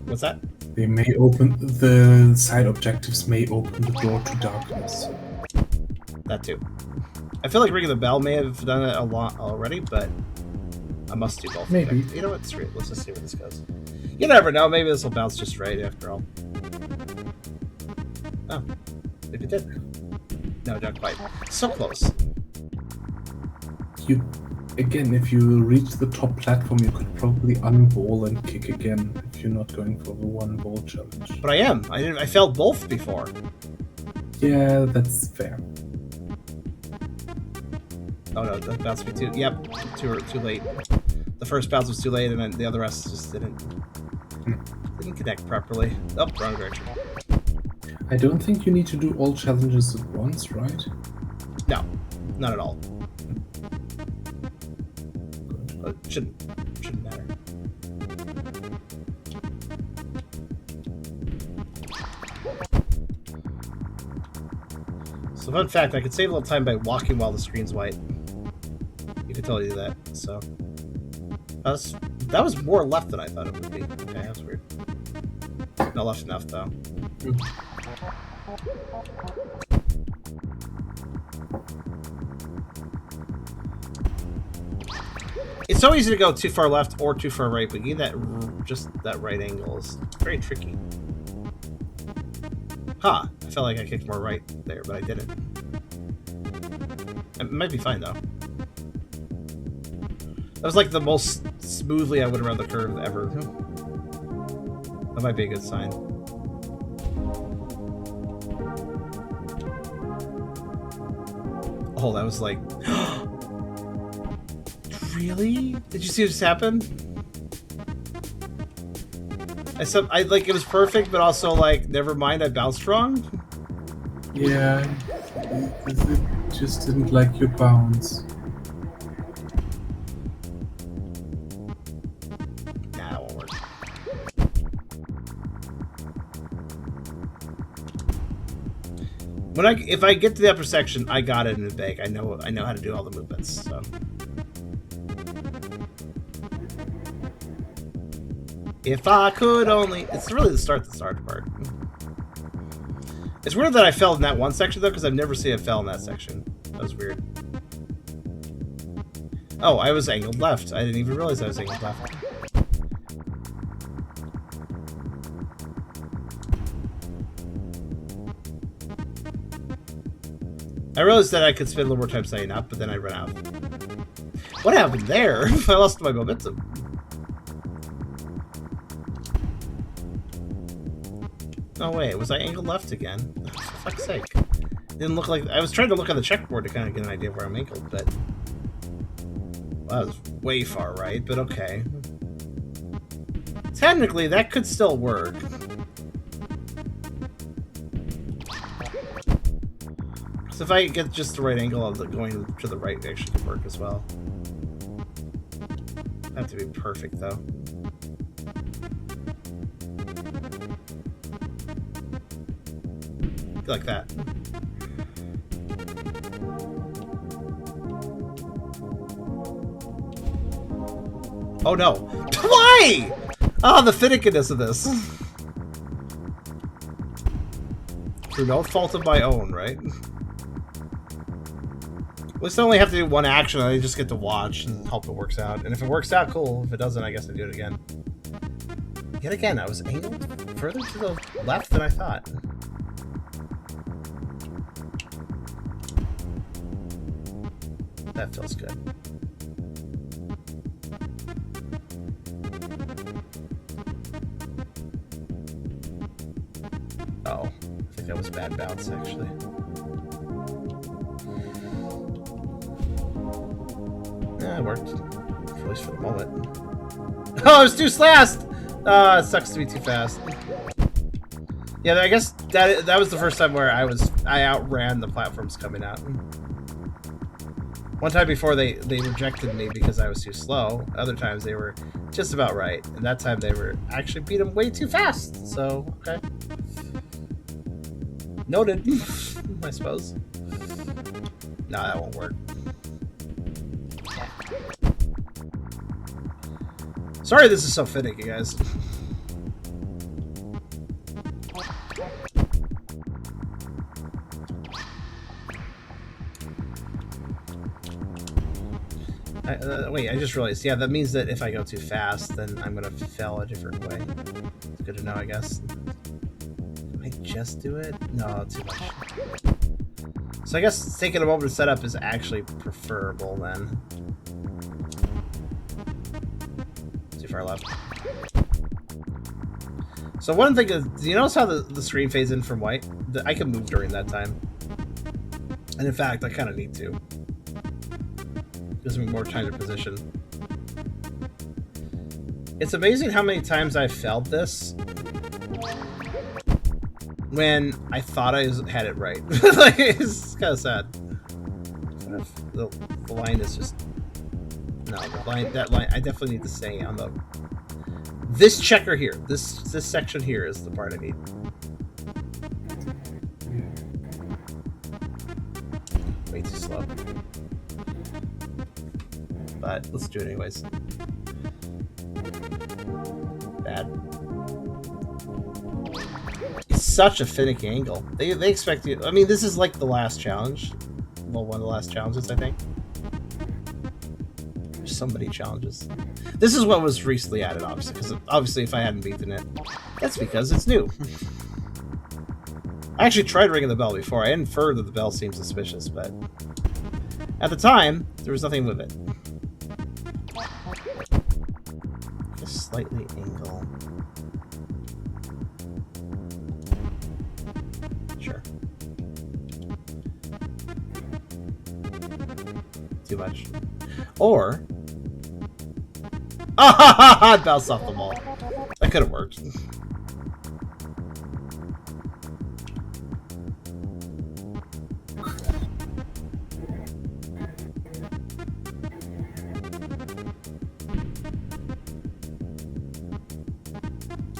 What's that? They may open the side objectives may open the door to darkness. That too. I feel like ringing the bell may have done it a lot already, but I must do both. Maybe. You know what? Screw it. Let's just see where this goes. You never know. Maybe this will bounce just right after all. Oh, maybe it did. No, not quite. So close. If you reach the top platform, you could probably unball and kick again if you're not going for the 1 ball challenge. But I am. I failed both before. Yeah, that's fair. Oh no, that bounced me too. Yep, too late. The first bounce was too late, and then the other rest just didn't connect properly. Oh, wrong direction. I don't think you need to do all challenges at once, right? No, not at all. It shouldn't matter. So fun fact, I could save a little time by walking while the screen's white. You could totally do that, so... That was more left than I thought it would be. Okay, that's weird. Not left enough, though. It's so easy to go too far left or too far right, but getting that right angle is very tricky. Huh. I felt like I kicked more right there, but I didn't. It might be fine, though. That was like the most smoothly I went around the curve ever. That might be a good sign. Oh, that was like... Really? Did you see what just happened? I like, it was perfect, but also like, never mind, I bounced wrong? Yeah, it just didn't like your bounce. Nah, that won't work. If I get to the upper section, I got it in the bag. I know how to do all the movements, so. If I could only... It's really the start part. It's weird that I fell in that one section, though, because I've never seen it fell in that section. That was weird. Oh, I was angled left. I didn't even realize I was angled left. I realized that I could spend a little more time setting up, but then I ran out. What happened there? I lost my momentum. No way, was I angled left again? Oh, for fuck's sake. Didn't look like... I was trying to look on the checkboard to kind of get an idea of where I'm angled, but... Well, that was way far right, but okay. Technically, that could still work. So if I get just the right angle, going to the right actually could work as well. Have to be perfect, though. Like that. Oh no. Why? Ah, the finickiness of this. Through no fault of my own, right? At least I only have to do one action and I just get to watch and hope it works out. And if it works out, cool. If it doesn't, I guess I do it again. Yet again, I was angled further to the left than I thought. That feels good. that was bad bounce, actually. Yeah, it worked. At least for the moment. Oh, it was too fast! It sucks to be too fast. Yeah, I guess that was the first time where I outran the platforms coming out. One time before they rejected me because I was too slow. Other times they were just about right. And that time they were actually beat them way too fast. So, okay. Noted, I suppose. No, that won't work. Sorry this is so finicky, guys. Wait, I just realized. Yeah, that means that if I go too fast, then I'm gonna fail a different way. It's good to know, I guess. Can I just do it? No, too much. So I guess taking a moment to set up is actually preferable then. Too far left. So one thing is, do you notice how the screen fades in from white? I can move during that time. And in fact, I kind of need to. Gives me more time to position. It's amazing how many times I've failed this when I thought I had it right. Like, it's kind of sad. The line is just... No, that line, I definitely need to stay on the... This checker here, this section here is the part I need. Way too slow. But let's do it anyways. Bad. It's such a finicky angle. They expect you... I mean, this is like the last challenge. Well, one of the last challenges, I think. There's so many challenges. This is what was recently added, obviously. Because obviously, if I hadn't beaten it, that's because it's new. I actually tried ringing the bell before. I inferred that the bell seemed suspicious, but... At the time, there was nothing with it. Just slightly angle. Sure. Too much. Or... Ah, it bounced off the wall. That could have worked.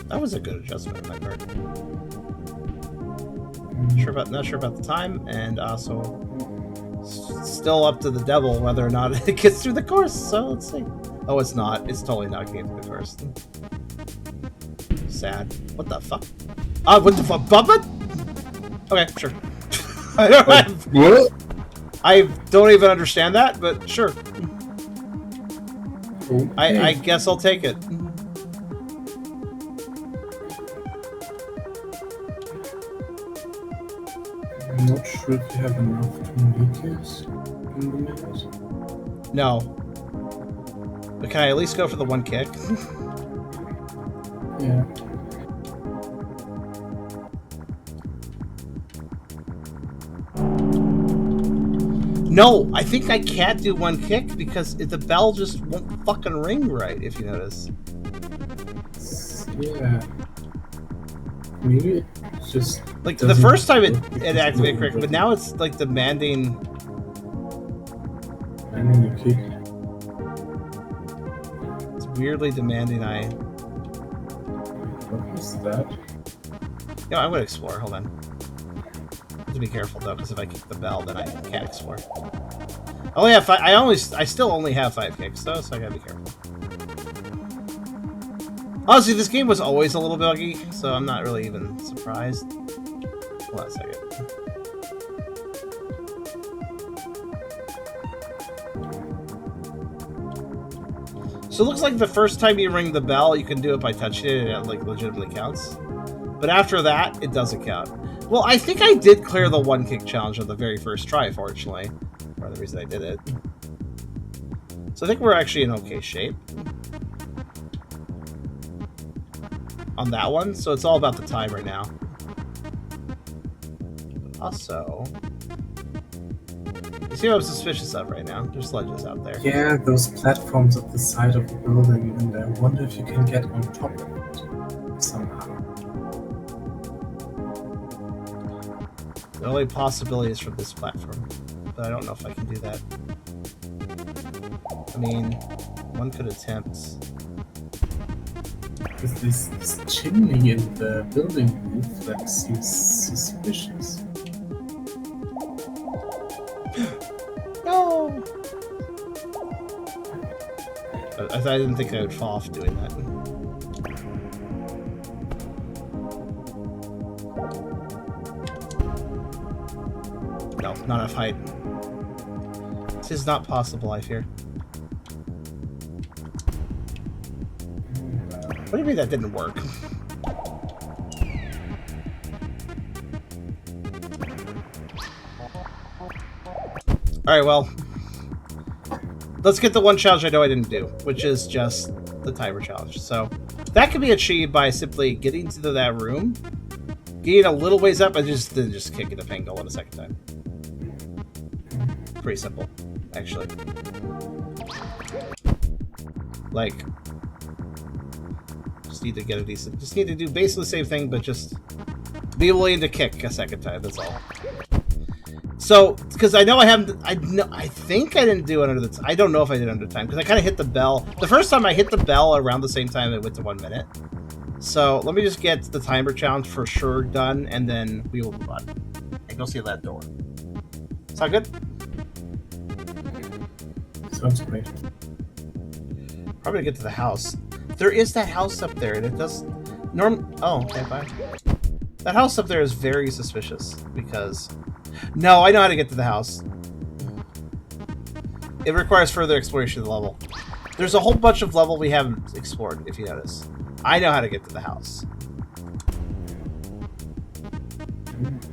That was a good adjustment on my part. Not sure about the time, and also still up to the devil whether or not it gets through the course. So let's see. Oh, it's not. It's totally not getting through the course. Sad. What the fuck? What the fuck? Puppet? Okay, sure. I don't even understand that, but sure. Okay. I guess I'll take it. I'm not sure if you have enough meters in the minutes. No. But can I at least go for the one kick? Yeah. No, I think I can't do one kick because the bell just won't fucking ring right, if you notice. Yeah. Maybe it's just... Like, the first time it activated correctly, but now it's, like, demanding... I mean, you kick. It's weirdly demanding What is that? Yeah, I'm gonna explore, hold on. I have to be careful, though, because if I kick the bell, then I can't explore. I only have I still only have 5 kicks, though, so I gotta be careful. Honestly, this game was always a little buggy, so I'm not really even surprised. Hold on a second. So it looks like the first time you ring the bell, you can do it by touching it, and it like legitimately counts. But after that, it doesn't count. Well, I think I did clear the one kick challenge on the very first try, fortunately. Or the reason I did it. So I think we're actually in okay shape. On that one, so it's all about the time right now. Also, you see what I'm suspicious of right now? There's ledges out there. Yeah, those platforms at the side of the building, and I wonder if you can get on top of it somehow. The only possibility is from this platform, but I don't know if I can do that. I mean, one could attempt. There's this chimney in the building roof that seems suspicious. No! I didn't think I would fall off doing that. No, not enough height. This is not possible, I fear. What do you mean that didn't work? Alright, well. Let's get the one challenge I know I didn't do, which is just the timer challenge. So, that can be achieved by simply getting to that room, getting a little ways up, and then just kicking the pangolin a second time. Pretty simple, actually. Like, just need to get a decent... Just need to do basically the same thing, but just be willing to kick a second time, that's all. So, because I know I haven't... I think I didn't do it under the... I don't know if I did under time, because I kind of hit the bell. The first time I hit the bell around the same time it went to 1 minute. So, let me just get the timer challenge for sure done, and then we will move on. And go see that door. Sound good? Sounds great. Probably to get to the house. There is that house up there, and it does... Oh, okay, bye. That house up there is very suspicious, because... No, I know how to get to the house. It requires further exploration of the level. There's a whole bunch of level we haven't explored, if you notice. I know how to get to the house.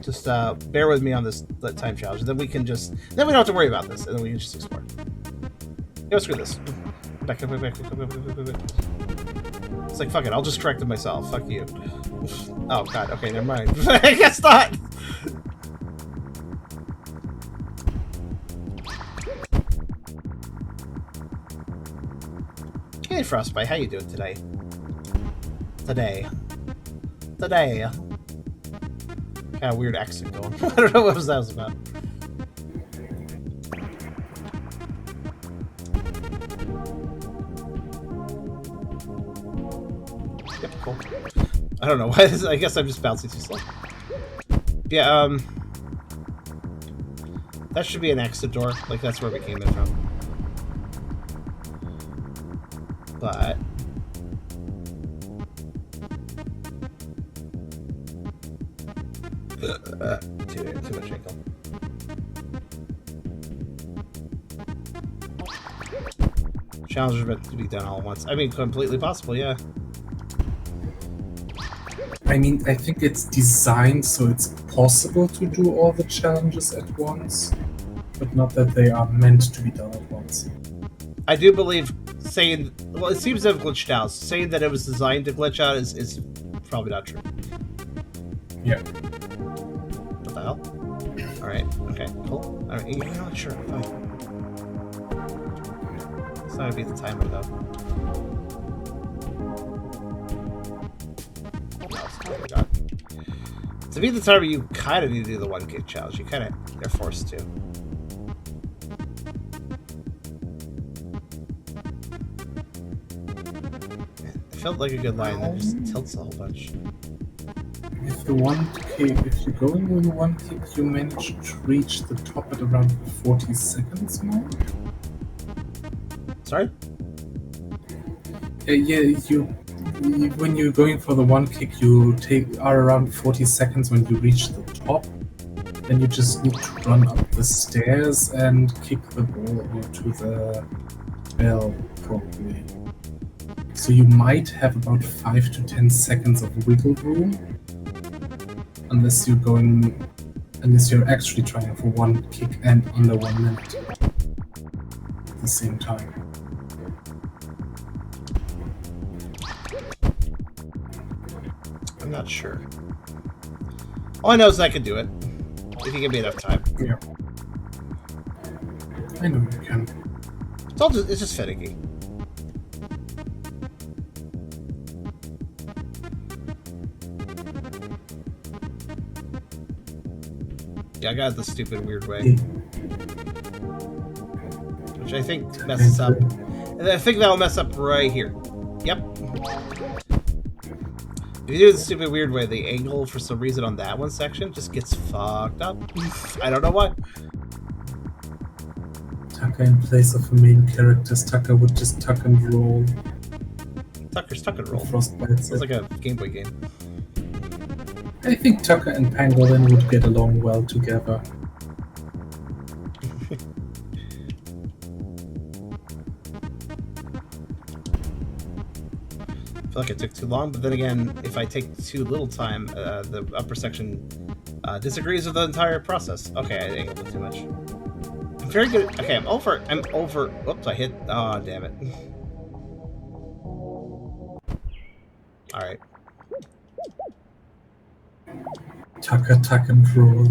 Just bear with me on this time challenge, and then we can just... Then we don't have to worry about this, and then we can just explore. Yo, screw this. Back. It's like, fuck it, I'll just correct it myself. Fuck you. Oh, God, okay, never mind. I guess not! Hey, Frostbite, how you doing today? Today. Kind of weird accent going. I don't know what that was about. Yep, cool. I don't know why. I guess I'm just bouncing too slow. Yeah, that should be an exit door. Like, that's where we came in from. But... too much ankle. Challenges are meant to be done all at once. I mean, completely possible, yeah. I mean, I think it's designed so it's possible to do all the challenges at once, but not that they are meant to be done at once. I do believe saying... Well, it seems to have glitched out. Saying that it was designed to glitch out is probably not true. Yeah. What the hell? Alright, okay, cool. Alright, you're not sure. Fine. It's not gonna beat the timer, though. Oh my god. To beat the timer, you kind of need to do the one kick challenge. You kind of... You're forced to. It felt like a good line that just tilts a whole bunch. If you're going with one kick, you manage to reach the top at around 40 seconds mark. Sorry? When you're going for the one kick, you are around 40 seconds when you reach the top. Then you just need to run up the stairs and kick the ball onto the bell, probably. So you might have about 5 to 10 seconds of wiggle room. Unless you're actually trying for one kick and under 1 minute at the same time. I'm not sure. All I know is I can do it. if you give me enough time. Yeah. I know you can. It's just finicky. Yeah, I got it the stupid weird way. Which I think messes up. And I think that'll mess up right here. Yep. If you do it the stupid weird way, the angle for some reason on that one section just gets fucked up. I don't know why. Tucker in place of the main characters, Tucker would just tuck and roll. Tucker's tuck and roll. Frostbite. It's like a Game Boy game. I think Tucker and Pangolin would get along well together. I feel like it took too long, but then again, if I take too little time, the upper section disagrees with the entire process. Okay, I angled it too much. I'm very good. Okay, I'm over. Whoops, I hit. Oh, damn it. Alright. Tucker, tuck and roll.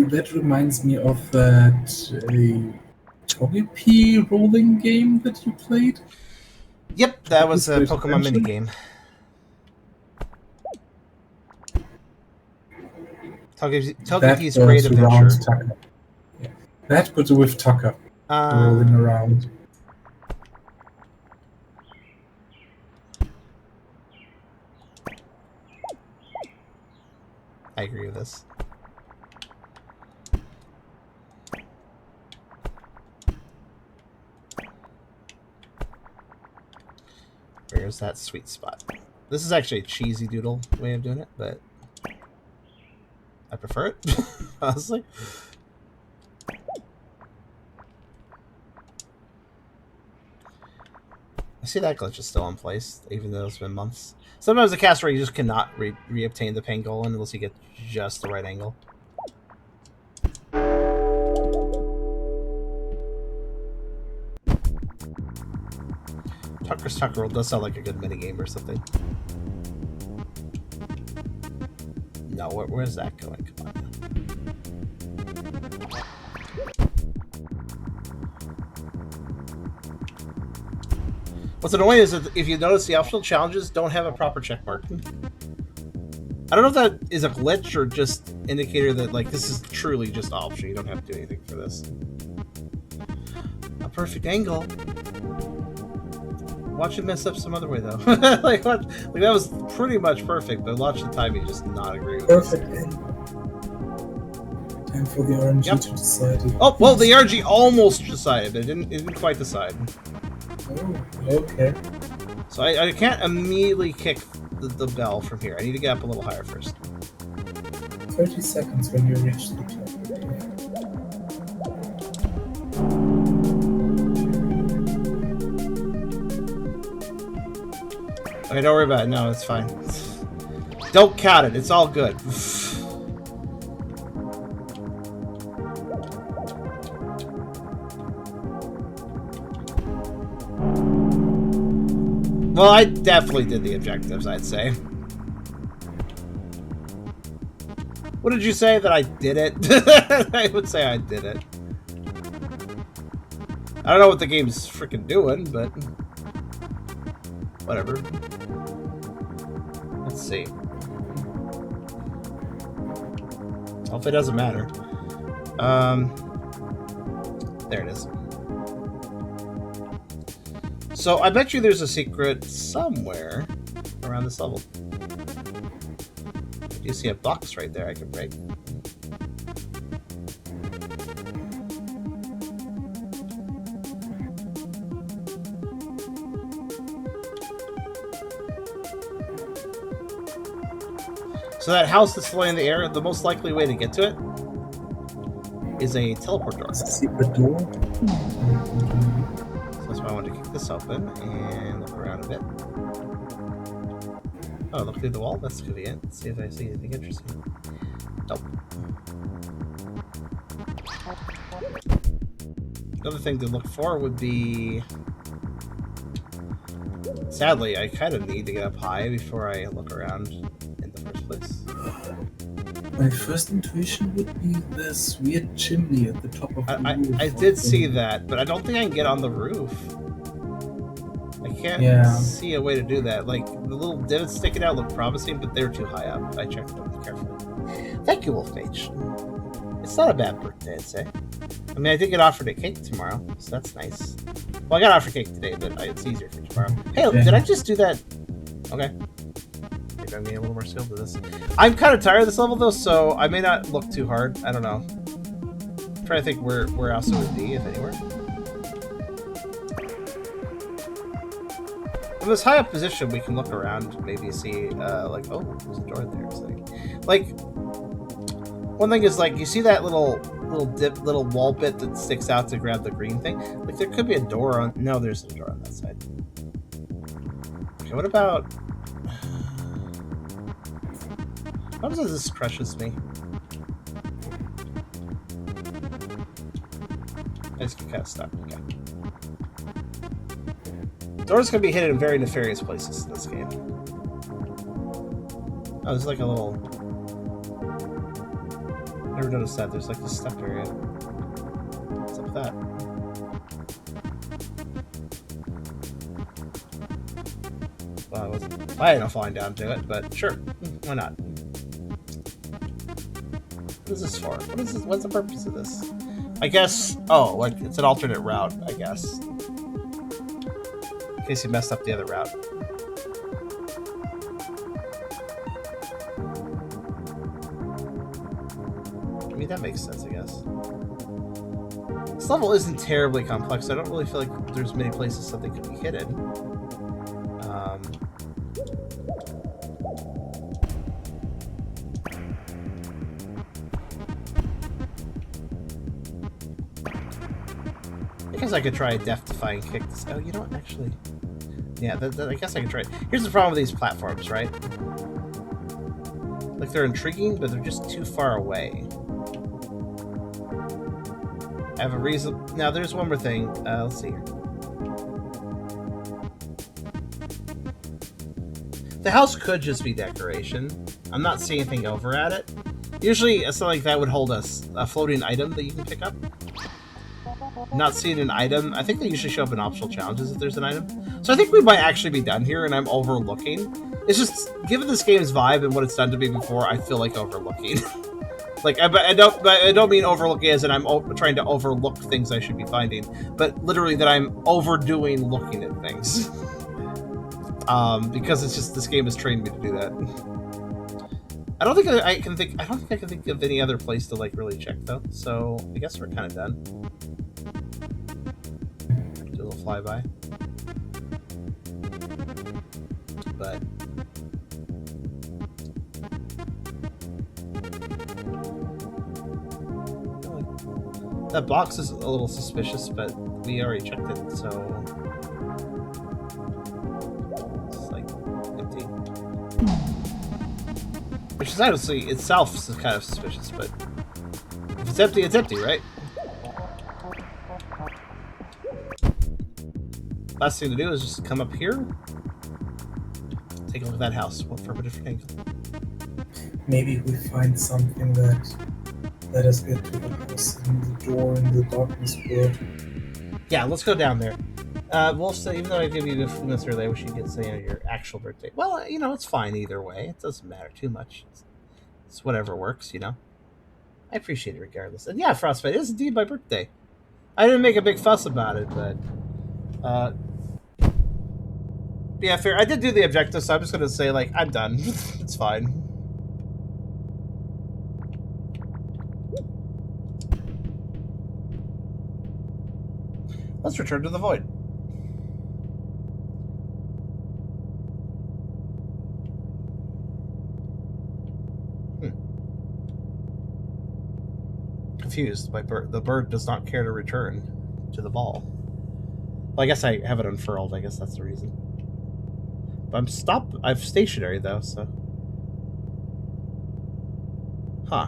That reminds me of that Togepi rolling game that you played. Yep, that was a Pokemon minigame. Togepi's Great Adventure. Yeah. That, but with Tucker rolling around. I agree with this. Where's that sweet spot? This is actually a cheesy doodle way of doing it, but I prefer it, honestly. I see that glitch is still in place, even though it's been months. Sometimes the caster you just cannot re-obtain the Pangolin unless you get just the right angle. Tucker's Tucker Roll does sound like a good minigame or something. No, where's that going? Come on. What's annoying is that if you notice the optional challenges don't have a proper check mark. I don't know if that is a glitch or just indicator that like this is truly just optional. You don't have to do anything for this. A perfect angle. Watch it mess up some other way though. like that was pretty much perfect, but watch the timing just not agree with perfect angle. Time for the RNG to decide. Oh well, the RNG almost decided, but it didn't quite decide. Oh, okay. So I can't immediately kick the bell from here. I need to get up a little higher first. 30 seconds when you reach the top. Okay, don't worry about it. No, it's fine. Don't count it. It's all good. Well, I definitely did the objectives, I'd say. What did you say? That I did it? I would say I did it. I don't know what the game's freaking doing, but whatever. Let's see. Hopefully it doesn't matter. There it is. So I bet you there's a secret somewhere around this level. You see a box right there I can break. So that house that's floating in the air, the most likely way to get to it is a teleport door. It's a secret door. That's why I wanted to kick this open and look around a bit. Oh, look through the wall? That's convenient. Let's see if I see anything interesting. Nope. Another thing to look for would be... Sadly, I kind of need to get up high before I look around in the first place. My first intuition would be this weird chimney at the top of the roof. I did see that, but I don't think I can get on the roof. I can't see a way to do that. Like, the little divots sticking out look promising, but they're too high up. I checked them carefully. Thank you, Wolfmage. It's not a bad birthday, I'd say. I mean, I did get offered a cake tomorrow, so that's nice. Well, I got offered cake today, but it's easier for tomorrow. Hey, did I just do that? Okay. Maybe I'm getting a little more skill to this. I'm kind of tired of this level, though, so I may not look too hard. I don't know. I'm trying to think where else it would be, if anywhere. From this high up position, we can look around, maybe see, like, oh, there's a door there. It's like, one thing is, like, you see that little wall bit that sticks out to grab the green thing? Like, there could be a door on... No, there's no door on that side. Okay, what about... What if this crushes me? I just get kind of stuck. Okay. Doors can be hidden in very nefarious places in this game. Oh, there's like a little... Never noticed that. There's like this step area. What's up with that? Well, I ended up falling down to it, but sure. Why not? What is this for? What is this? What's the purpose of this? I guess... Oh, like, it's an alternate route, I guess. In case you messed up the other route. I mean, that makes sense, I guess. This level isn't terribly complex. I don't really feel like there's many places something could be hidden. I guess I could try a death-defying kick. Oh, you know what? Actually... Yeah, I guess I can try it. Here's the problem with these platforms, right? Like, they're intriguing, but they're just too far away. I have a reason... Now, there's one more thing. Let's see here. The house could just be decoration. I'm not seeing anything over at it. Usually, something like that would hold a floating item that you can pick up. Not seeing an item. I think they usually show up in optional challenges if there's an item. So I think we might actually be done here, and I'm overlooking. It's just, given this game's vibe and what it's done to me before, I feel like overlooking. Like, I don't mean overlooking as in I'm trying to overlook things I should be finding, but literally that I'm overdoing looking at things. Because it's just, this game has trained me to do that. I don't think I can think of any other place to, like, really check, though. So I guess we're kind of done. Do a little flyby. But that box is a little suspicious, but we already checked it, so it's like empty. Which is honestly itself is kind of suspicious, but if it's empty, right? Last thing to do is just come up here, take a look at that house from a different angle. Maybe we find something that let us get to the house and the door in the darkness world. Yeah, let's go down there. We'll say, even though I gave you a few minutes earlier, I wish you could say your actual birthday. Well, you know, it's fine either way. It doesn't matter too much. It's whatever works, you know. I appreciate it regardless. And yeah, Frostbite, it is indeed my birthday. I didn't make a big fuss about it, but yeah, fair. I did do the objective, so I'm just gonna say, like, I'm done. It's fine. Let's return to the void. Confused. The bird does not care to return to the ball. Well, I guess I have it unfurled. I guess that's the reason. But I'm stationary though, so. Huh.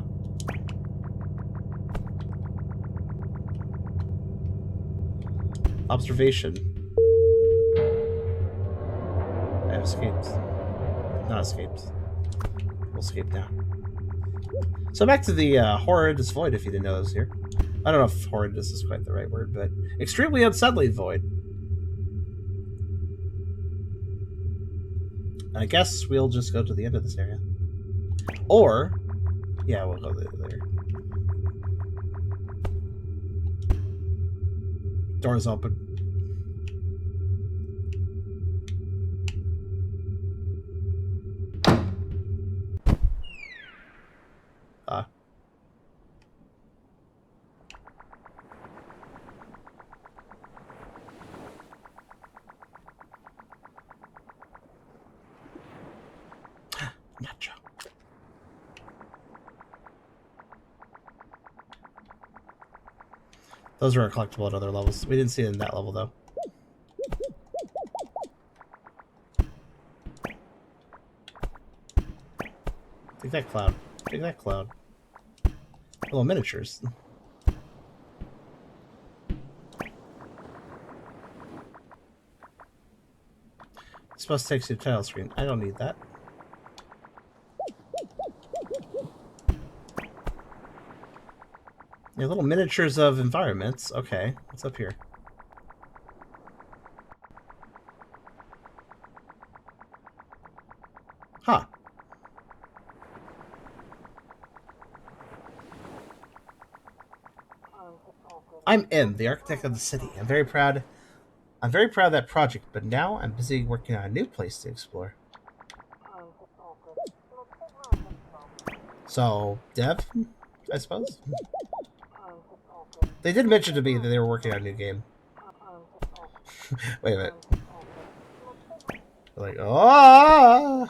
Observation. I have escaped. Not escaped. We'll escape now. So back to the horrendous void, if you didn't know it was here. I don't know if horrendous is quite the right word, but extremely unsettling void. And I guess we'll just go to the end of this area. Or, yeah, we'll go there. Door's open. Gotcha. Those were collectible at other levels. We didn't see it in that level, though. Take that cloud. Take that cloud. Little miniatures. It's supposed to take you to the title screen. I don't need that. Yeah, little miniatures of environments. Okay, what's up here? Huh. I'm M, the architect of the city. I'm very proud of that project, but now I'm busy working on a new place to explore. So, dev, I suppose? They did mention to me that they were working on a new game. Wait a minute. They're like, oh!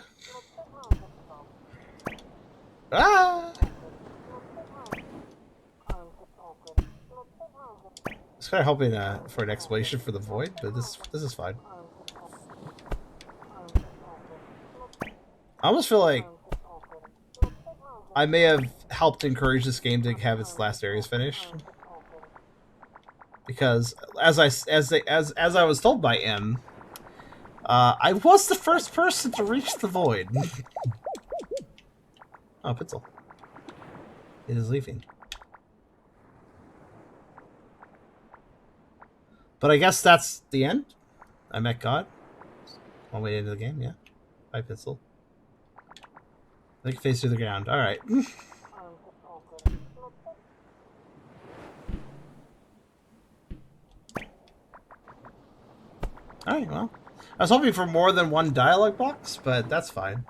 Ah! I was kind of hoping for an explanation for the void, but this is fine. I almost feel like I may have helped encourage this game to have its last areas finished, because as I was told by M, I was the first person to reach the void. Oh, Pitzel. It is leaving. But I guess that's the end. I met God. One way into the game, yeah. Bye, Pitzel. I think face to the ground. Alright. Alright, well. I was hoping for more than one dialogue box, but that's fine.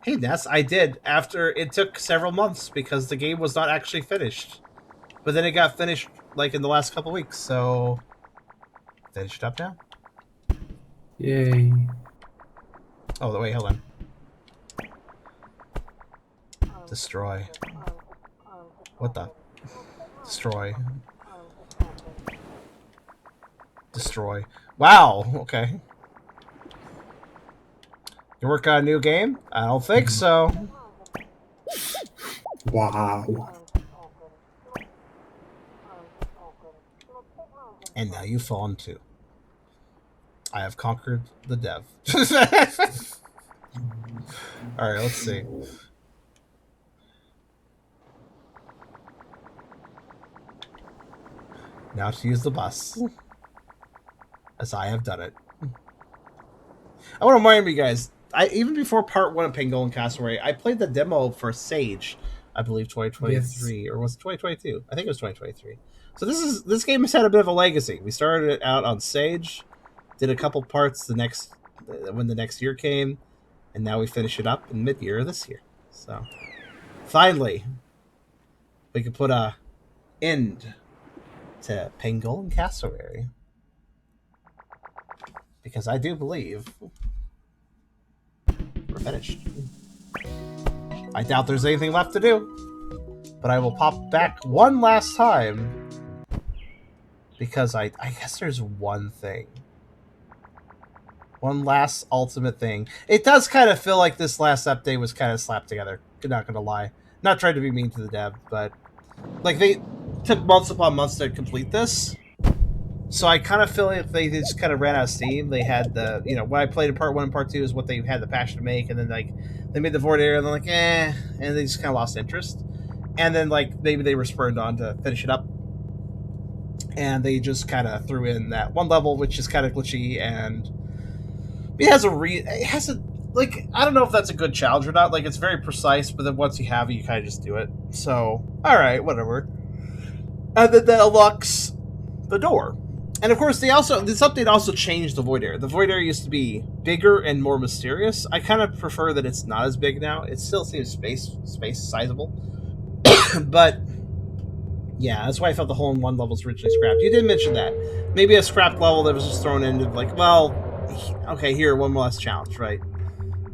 Hey, Ness, I did, after it took several months because the game was not actually finished. But then it got finished, like, in the last couple weeks, so... Finished up now? Yay. Oh, wait, hold on. Destroy. What the? Destroy. Destroy. Wow, okay. You work on a new game? I don't think so. Wow. And now you fall into. I have conquered the dev. Alright, let's see. Now to use the bus. As I have done it. I want to remind you guys, even before part 1 of Pangolin Cassowary, I played the demo for Sage, I believe 2023, yes. Or was it 2022? I think it was 2023. So this game has had a bit of a legacy. We started it out on Sage, did a couple parts when the next year came, and now we finish it up in mid-year this year. So finally, we can put a end to Pangolin Cassowary. Because I do believe we're finished. I doubt there's anything left to do. But I will pop back one last time. Because I guess there's one thing. One last ultimate thing. It does kind of feel like this last update was kind of slapped together. Not gonna lie. Not trying to be mean to the dev, but... Like, they took months upon months to complete this. So I kind of feel like they just kind of ran out of steam. They had the, when I played in part 1 and part 2 is what they had the passion to make, and then like they made the void area, and they're like, and they just kind of lost interest. And then like maybe they were spurred on to finish it up, and they just kind of threw in that one level, which is kind of glitchy, and it has a like, I don't know if that's a good challenge or not. Like, it's very precise, but then once you have it, you kind of just do it. So, all right, whatever. And then that unlocks the door. And of course, this update also changed the void area. The void area used to be bigger and more mysterious. I kind of prefer that it's not as big now. It still seems space sizable. But yeah, that's why I felt the hole in one level was originally scrapped. You did mention that. Maybe a scrapped level that was just thrown into like, well, okay, here, one less challenge, right?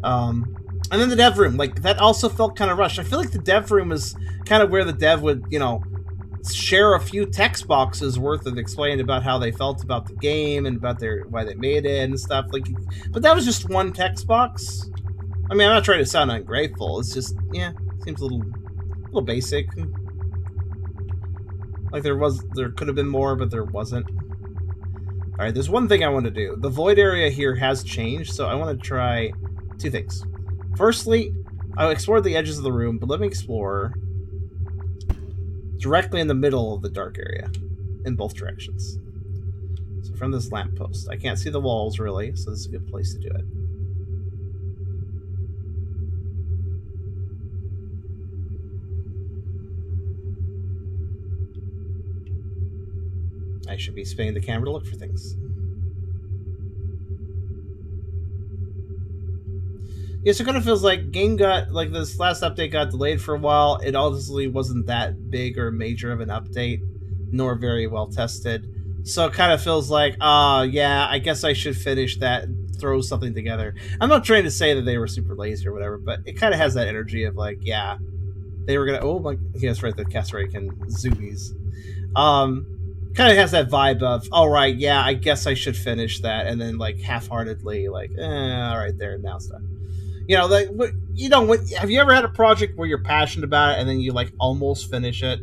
And then the dev room, like, that also felt kind of rushed. I feel like the dev room is kind of where the dev would, share a few text boxes worth of explaining about how they felt about the game and about why they made it and stuff. Like, but that was just one text box. I mean, I'm not trying to sound ungrateful. It's just, seems a little basic. Like there could have been more, but there wasn't. All right, there's one thing I want to do. The void area here has changed, so I want to try 2 things. Firstly, I explored the edges of the room, but let me explore directly in the middle of the dark area, in both directions. So from this lamppost, I can't see the walls really, so this is a good place to do it. I should be spinning the camera to look for things. Yeah, so it kind of feels like this last update got delayed for a while. It obviously wasn't that big or major of an update, nor very well tested. So it kind of feels like, yeah, I guess I should finish that and throw something together. I'm not trying to say that they were super lazy or whatever, but it kind of has that energy of like, yeah, they were gonna, that's right, the Cassowary can zoomies. Kind of has that vibe of, all right, yeah, I guess I should finish that, and then like half-heartedly, like, all right, there, now it's done. Have you ever had a project where you're passionate about it, and then you like almost finish it,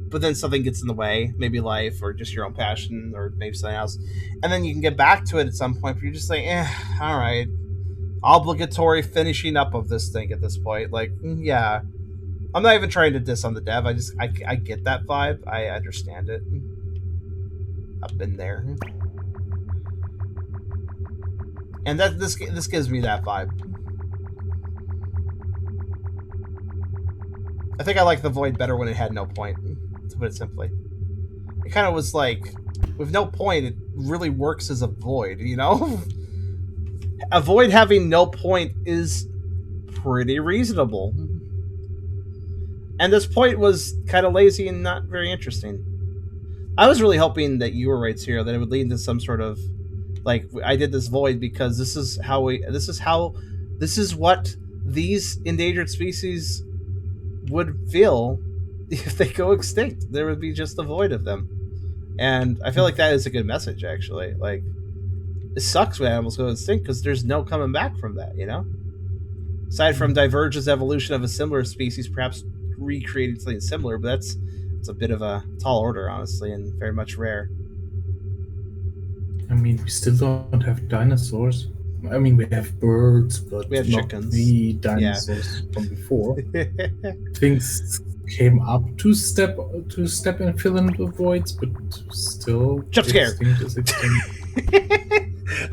but then something gets in the way, maybe life or just your own passion or maybe something else, and then you can get back to it at some point, but you're just like, all right, obligatory finishing up of this thing at this point. Like, yeah, I'm not even trying to diss on the dev. I get that vibe. I understand it. I've been there, and this gives me that vibe. I think I like the void better when it had no point, to put it simply. It kind of was like, with no point, it really works as a void, A void having no point is pretty reasonable. And this point was kind of lazy and not very interesting. I was really hoping that you were right, Serial, that it would lead into some sort of, like, I did this void because this is what these endangered species would feel if they go extinct. There would be just a void of them. And I feel like that is a good message, actually. Like, it sucks when animals go extinct because there's no coming back from that, Aside from Diverge's evolution of a similar species, perhaps recreating something similar, but it's a bit of a tall order, honestly, and very much rare. I mean, we still don't have dinosaurs. I mean, we have birds, but we have not chickens. The dinosaurs from before. Things came up to step and fill in the voids, but still jump scare.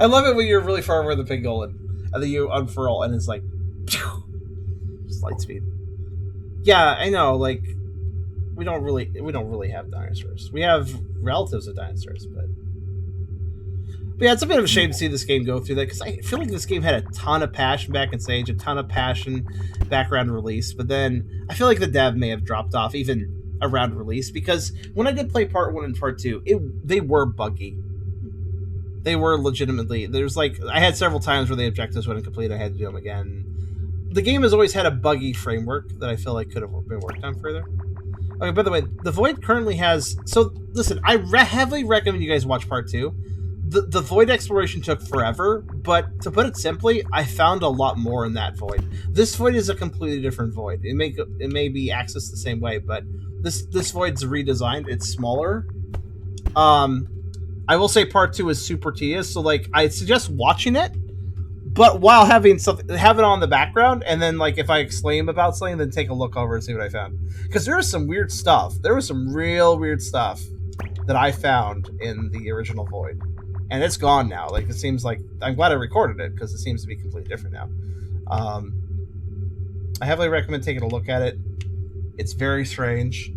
I love it when you're really far away from the pangolin, and then you unfurl, and it's like, just light speed. Yeah, I know. Like, we don't really have dinosaurs. We have relatives of dinosaurs, but yeah, it's a bit of a shame to see this game go through that, because I feel like this game had a ton of passion back in Sage, a ton of passion back around release, but then I feel like the dev may have dropped off even around release, because when I did play part 1 and part 2, they were buggy. They were legitimately, I had several times where the objectives wouldn't complete, I had to do them again. The game has always had a buggy framework that I feel like could have been worked on further. Okay, by the way, the Void currently has... So, listen, I heavily recommend you guys watch part 2. The Void exploration took forever, but to put it simply, I found a lot more in that Void. This Void is a completely different Void. It may be accessed the same way, but this Void's redesigned. It's smaller. I will say part 2 is super tedious, so like I suggest watching it, but while having something, have it on the background, and then like if I exclaim about something, then take a look over and see what I found. Because there is some weird stuff. There was some real weird stuff that I found in the original Void, and it's gone now. Like it seems like I'm glad I recorded it because it seems to be completely different now. I heavily recommend taking a look at it. It's very strange.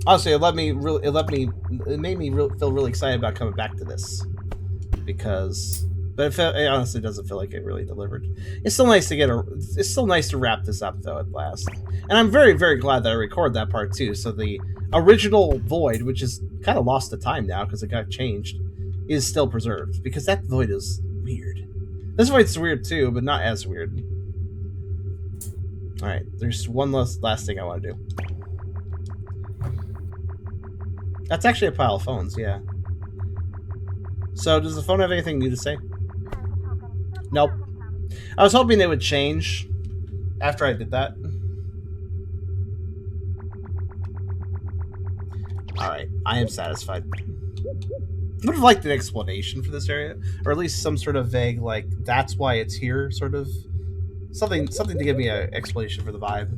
Honestly, it made me feel really excited about coming back to this but it honestly doesn't feel like it really delivered. It's still nice to wrap this up though at last, and I'm very, very glad that I recorded that part too. So the original Void, which is kind of lost to time now because it got changed, is still preserved because that Void is weird. This Void's weird too, but not as weird. All right, there's one last thing I want to do. That's actually a pile of phones, yeah. So, does the phone have anything new to say? Nope. I was hoping they would change after I did that. Alright, I am satisfied. I would have liked an explanation for this area, or at least some sort of vague, like, that's why it's here, sort of. Something to give me an explanation for the vibe.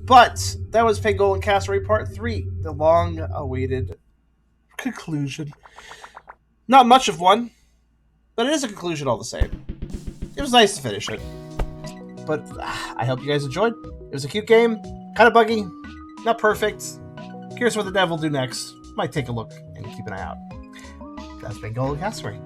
But that was Pangolin Cassowary Part 3, the long-awaited conclusion. Not much of one, but it is a conclusion all the same. It was nice to finish it. But I hope you guys enjoyed. It was a cute game, kind of buggy, not perfect. Curious what the dev will do next. Might take a look and keep an eye out. That's Pangolin Cassowary.